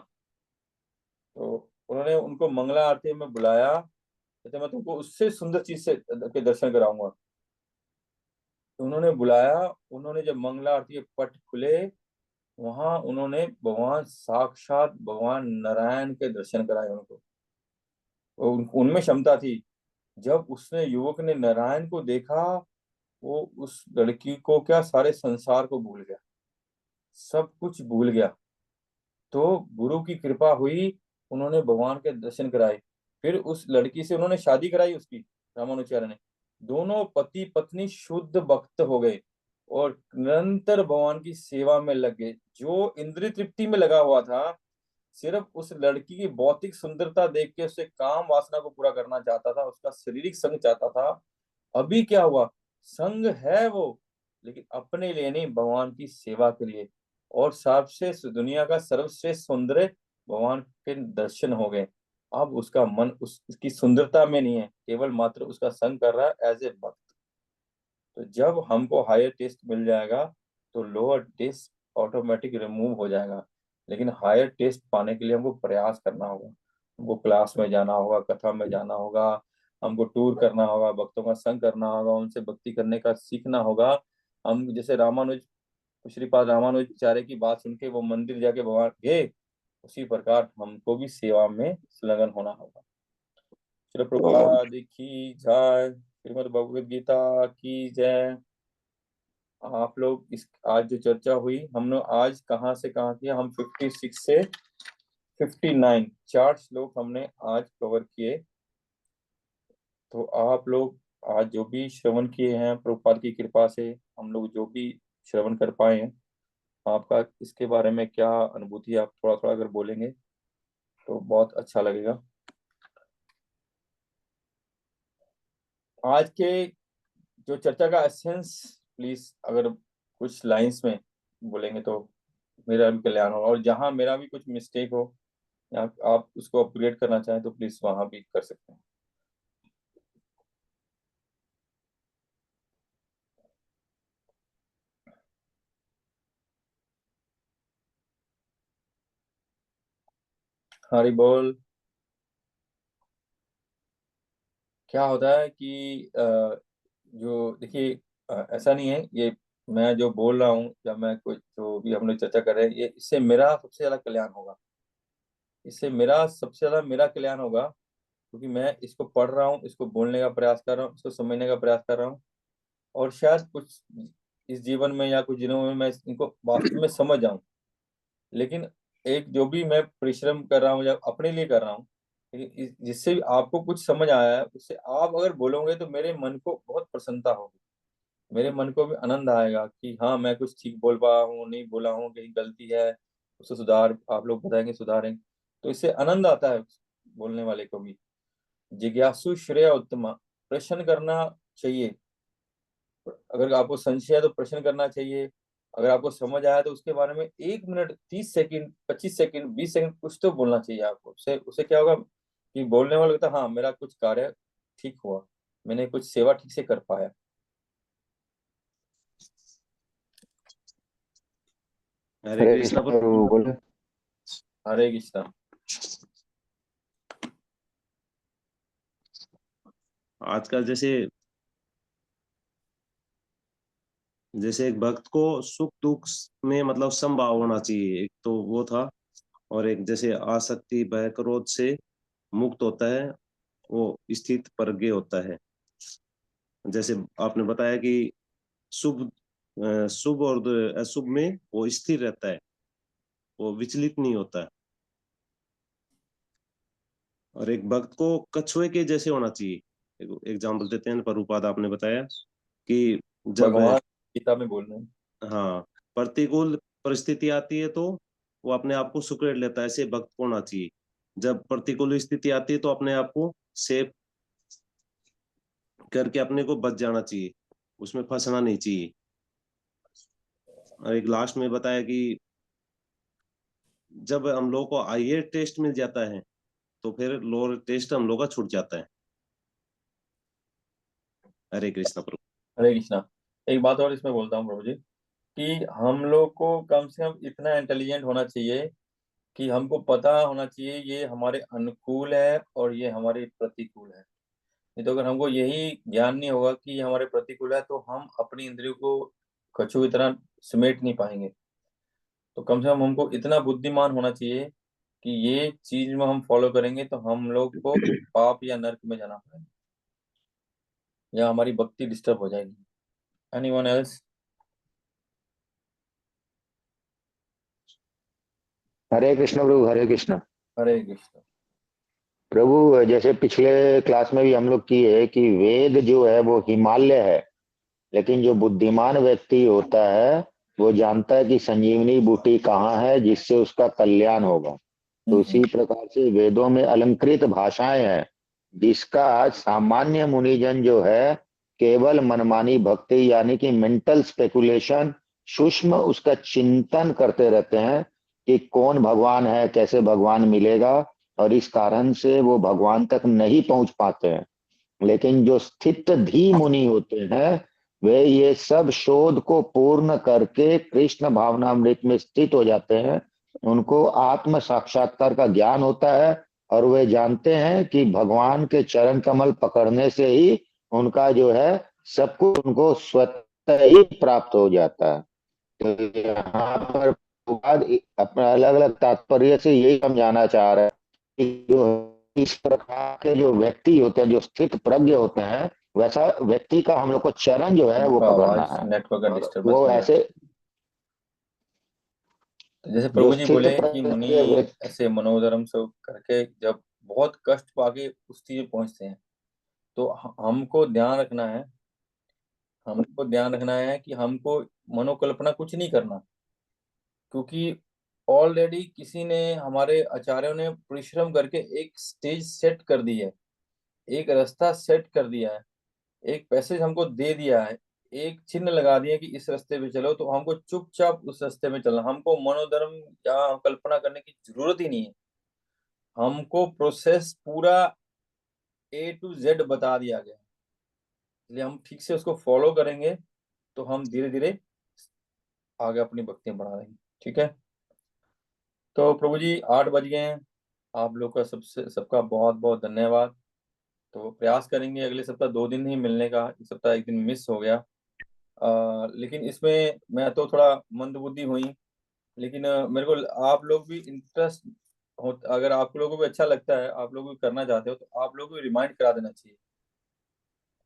तो उन्होंने उनको मंगला आरती में बुलाया, कहते मैं तुमको उससे सुंदर चीज से के दर्शन कराऊंगा। तो उन्होंने बुलाया, उन्होंने जब मंगला आरती के पट खुले, वहां उन्होंने भगवान साक्षात भगवान नारायण के दर्शन कराए उनको। उनमें क्षमता थी। जब उसने युवक ने नारायण को देखा, वो उस लड़की को क्या, सारे संसार को भूल गया, सब कुछ भूल गया। तो गुरु की कृपा हुई, उन्होंने भगवान के दर्शन कराए। फिर उस लड़की से उन्होंने शादी कराई उसकी, रामानुचार्य ने। दोनों पति पत्नी शुद्ध भक्त हो गए और निरंतर भगवान की सेवा में लग गए। जो इंद्रिय तृप्ति में लगा हुआ था, सिर्फ उस लड़की की भौतिक सुंदरता देख के उससे काम वासना को पूरा करना चाहता था, उसका शारीरिक संग चाहता था। अभी क्या हुआ, संग है वो, लेकिन अपने लिए नहीं, भगवान की सेवा के लिए। और सबसे दुनिया का सर्वश्रेष्ठ सौंदर्य भगवान के दर्शन हो गए। अब उसका मन उसकी सुंदरता में नहीं है, केवल मात्र उसका संग कर रहा है एज ए भक्त। तो जब हमको हायर टेस्ट मिल जाएगा, तो लोअर टेस्ट ऑटोमेटिक रिमूव हो जाएगा। लेकिन हायर टेस्ट पाने के लिए हमको प्रयास करना होगा, हमको क्लास में जाना होगा, कथा में जाना होगा, हमको टूर करना होगा, भक्तों का संग करना होगा, उनसे भक्ति करने का सीखना होगा। हम जैसे रामानुज, श्रीपाद रामानुजाचार्य की बात सुन के वो मंदिर जाके भगवान गए, उसी प्रकार हमको भी सेवा में संलग्न होना होगा। श्री प्रभुपाद की जय, श्रीमद् भगवद गीता की जय। आप लोग इस आज जो चर्चा हुई, हमने आज कहाँ से कहाँ किया, हम 56 से 59 चार श्लोक हमने आज कवर किए। तो आप लोग आज जो भी श्रवण किए हैं, प्रभुपाद की कृपा से हम लोग जो भी श्रवण कर पाए हैं, आपका इसके बारे में क्या अनुभूति है, आप थोड़ा थोड़ा अगर बोलेंगे तो बहुत अच्छा लगेगा। आज के जो चर्चा का एसेंस, प्लीज अगर कुछ लाइंस में बोलेंगे तो मेरा भी कल्याण होगा, और जहां मेरा भी कुछ मिस्टेक हो या आप उसको अपग्रेड करना चाहें तो प्लीज वहां भी कर सकते हैं। हरी बोल। क्या होता है कि जो देखिए, ऐसा नहीं है ये, मैं जो बोल रहा हूँ या मैं कुछ जो भी हम लोग चर्चा कर रहे हैं, ये इससे मेरा सबसे ज्यादा कल्याण होगा, इससे मेरा सबसे ज्यादा मेरा कल्याण होगा, क्योंकि मैं इसको पढ़ रहा हूँ, इसको बोलने का प्रयास कर रहा हूँ, इसको समझने का प्रयास कर रहा हूँ, और शायद कुछ इस जीवन में या कुछ दिनों में मैं इनको वास्तव में समझ जाऊं। लेकिन एक जो भी मैं परिश्रम कर रहा हूँ या अपने लिए कर रहा हूँ, लेकिन जिससे भी आपको कुछ समझ आया है, उससे आप अगर बोलोगे तो मेरे मन को बहुत प्रसन्नता होगी, मेरे मन को भी आनंद आएगा कि हाँ मैं कुछ ठीक बोल पाया हूँ, नहीं बोला हूँ, कहीं गलती है उसको सुधार, आप लोग बताएंगे सुधारेंगे, तो इससे आनंद आता है बोलने वाले को भी। जिज्ञासु श्रेय उत्तम, प्रश्न करना चाहिए, अगर आपको संशय है तो प्रश्न करना चाहिए, अगर आपको समझ आया तो उसके बारे में 1 मिनट 30 सेकंड 25 सेकंड 20 सेकंड कुछ तो बोलना चाहिए आपको। उससे उससे क्या होगा कि बोलने वाला लगता है हाँ मेरा कुछ कार्य ठीक हुआ, मैंने कुछ सेवा ठीक से कर पाया। हरे हरे कृष्णा कृष्ण प्रभु प्रभु। बोले। हरे कृष्णा। आजकल जैसे जैसे एक भक्त को सुख दुख में मतलब समभाव होना चाहिए, एक तो वो था। और एक जैसे आसक्ति भय क्रोध से मुक्त होता है, वो स्थित प्रज्ञ होता है। जैसे आपने बताया कि शुभ शुभ और अशुभ में वो स्थिर रहता है, वो विचलित नहीं होता है। और एक भक्त को कछुए के जैसे होना चाहिए। एग्जाम्पल देते हैं, प्रभुपाद आपने बताया कि जब भगवान गीता में बोल रहे हैं। हाँ प्रतिकूल परिस्थिति आती है तो वो अपने आप को सुकड़ लेता है, ऐसे भक्त को होना चाहिए। जब प्रतिकूल स्थिति आती है तो अपने आप को सेफ करके अपने को बच जाना चाहिए, उसमें फंसना नहीं चाहिए। और एक लास्ट में बताया कि जब हम लोग को हाईएस्ट टेस्ट मिल जाता है तो फिर लोअर टेस्ट हम लोग का छूट जाता है। हरे कृष्णा प्रभु। हरे कृष्णा। एक बात और इसमें बोलता हूँ प्रभु जी कि हम लोग को कम से कम इतना इंटेलिजेंट होना चाहिए कि हमको पता होना चाहिए ये हमारे अनुकूल है और ये हमारे प्रतिकूल है। नहीं तो अगर हमको यही ज्ञान नहीं होगा कि ये हमारे प्रतिकूल है तो हम अपनी इंद्रियों को कछुए की तरह समेट नहीं पाएंगे। तो कम से कम हमको इतना बुद्धिमान होना चाहिए कि ये चीज में हम फॉलो करेंगे तो हम लोग को पाप या नरक में जाना पड़ेगा या हमारी भक्ति डिस्टर्ब हो जाएगी। Anyone else? हरे कृष्ण प्रभु, हरे कृष्ण हरे कृष्ण। प्रभु। जैसे पिछले क्लास में भी हम लोग किए कि वेद जो है वो हिमालय है, लेकिन जो बुद्धिमान व्यक्ति होता है वो जानता है कि संजीवनी बूटी कहाँ है जिससे उसका कल्याण होगा। तो हम्म। उसी प्रकार से वेदों में अलंकृत भाषाएं हैं जिसका सामान्य मुनिजन जो है केवल मनमानी भक्ति यानी कि मेंटल स्पेकुलेशन, सूक्ष्म उसका चिंतन करते रहते हैं कि कौन भगवान है, कैसे भगवान मिलेगा, और इस कारण से वो भगवान तक नहीं पहुंच पाते हैं। लेकिन जो स्थित धी मुनि होते हैं वे ये सब शोध को पूर्ण करके कृष्ण भावनामृत में स्थित हो जाते हैं। उनको आत्म साक्षात्कार का ज्ञान होता है और वे जानते हैं कि भगवान के चरण कमल पकड़ने से ही उनका जो है सब कुछ उनको स्वतः ही प्राप्त हो जाता है। तो यहाँ पर बाद अपना अलग अलग तात्पर्य से यही समझाना चाह रहे हैं कि जो इस प्रकार के जो व्यक्ति होते हैं जो स्थित प्रज्ञ होते हैं वैसा व्यक्ति का हम लोग को चरण जो है वो आपका पकड़ना आवाज है। नेटवर्क का और डिस्टर्बेंस वो हो रहा है। ऐसे तो जैसे जो प्रभु जी स्थित बोले कि मुनि प्रज्ञ व्यक्ति ऐसे मनोधर्म से करके जब बहुत कष्ट पाके उस चीज में पहुंचते हैं तो हमको ध्यान रखना है। हमको ध्यान रखना है कि हमको मनोकल्पना कुछ नहीं करना, क्योंकि ऑलरेडी किसी ने हमारे आचार्यों ने परिश्रम करके एक स्टेज सेट कर दी है, एक रास्ता सेट कर दिया है, एक पैसेज हमको दे दिया है, एक चिन्ह लगा दिया कि इस रास्ते पे चलो, तो हमको चुपचाप उस रास्ते में चलना। हमको मनोधर्म या कल्पना करने की जरूरत ही नहीं है। हमको प्रोसेस पूरा A to Z बता दिया गया है, इसलिए हम ठीक से उसको फॉलो करेंगे तो हम धीरे धीरे आगे अपनी भक्तियां बढ़ा लेंगे। ठीक है। तो प्रभु जी 8 बज गए हैं। आप लोग का सबसे सबका बहुत बहुत धन्यवाद। तो प्रयास करेंगे अगले सप्ताह 2 दिन ही मिलने का, इस सप्ताह एक दिन मिस हो गया। लेकिन इसमें मैं तो थोड़ा मंदबुद्धि हुई, लेकिन मेरे को आप लोग भी इंटरेस्ट हो, अगर आप लोगों को भी अच्छा लगता है, आप लोग भी करना चाहते हो तो आप लोग को रिमाइंड करा देना चाहिए।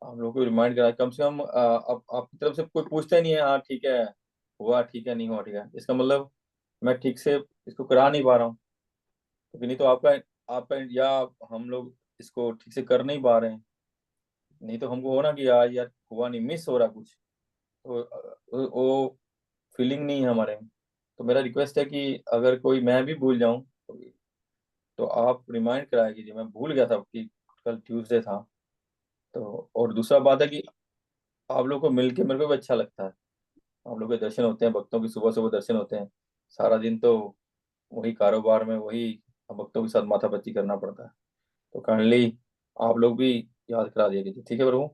आप लोग को रिमाइंड करा, कम से कम अब आपकी तरफ से कोई पूछता ही नहीं है हाँ ठीक है हुआ, ठीक है नहीं हुआ, ठीक है, इसका मतलब मैं ठीक से इसको करा नहीं पा रहा हूँ। क्योंकि नहीं तो आपका आपका या हम लोग इसको ठीक से कर नहीं पा रहे हैं। नहीं तो हमको हो ना कि यार यार हुआ नहीं, मिस हो रहा कुछ, तो वो फीलिंग नहीं है हमारे में। तो मेरा रिक्वेस्ट है कि अगर कोई मैं भी भूल जाऊं तो आप रिमाइंड कराया कीजिए। मैं भूल गया था कि कल ट्यूसडे था। तो और दूसरा बात है कि आप लोग को मिलके मेरे को भी अच्छा लगता है। हम लोग के दर्शन होते हैं, भक्तों की सुबह सुबह दर्शन होते हैं, सारा दिन तो वही कारोबार में वही भक्तों के साथ माथापच्ची करना पड़ता है। तो काइंडली आप लोग भी याद करा दिया कीजिए, ठीक है प्रभु।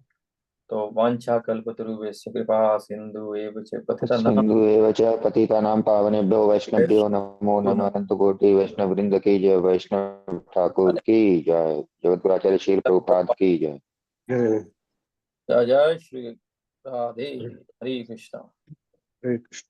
तो वांछा कल्पतरुभ्यश्च कृपा सिंधु एव च पतितानां सिंधु एव च पतितानां पावनेभ्यो वैष्णवभ्यो नमो नमः। अनंत कोटि वैष्णव वृंद की जय। वैष्णव ठाकुर की जय। जगतगुरु श्री प्रभुपाद की जय। जय जय श्री राधे। हरे कृष्णा। हरे कृष्ण।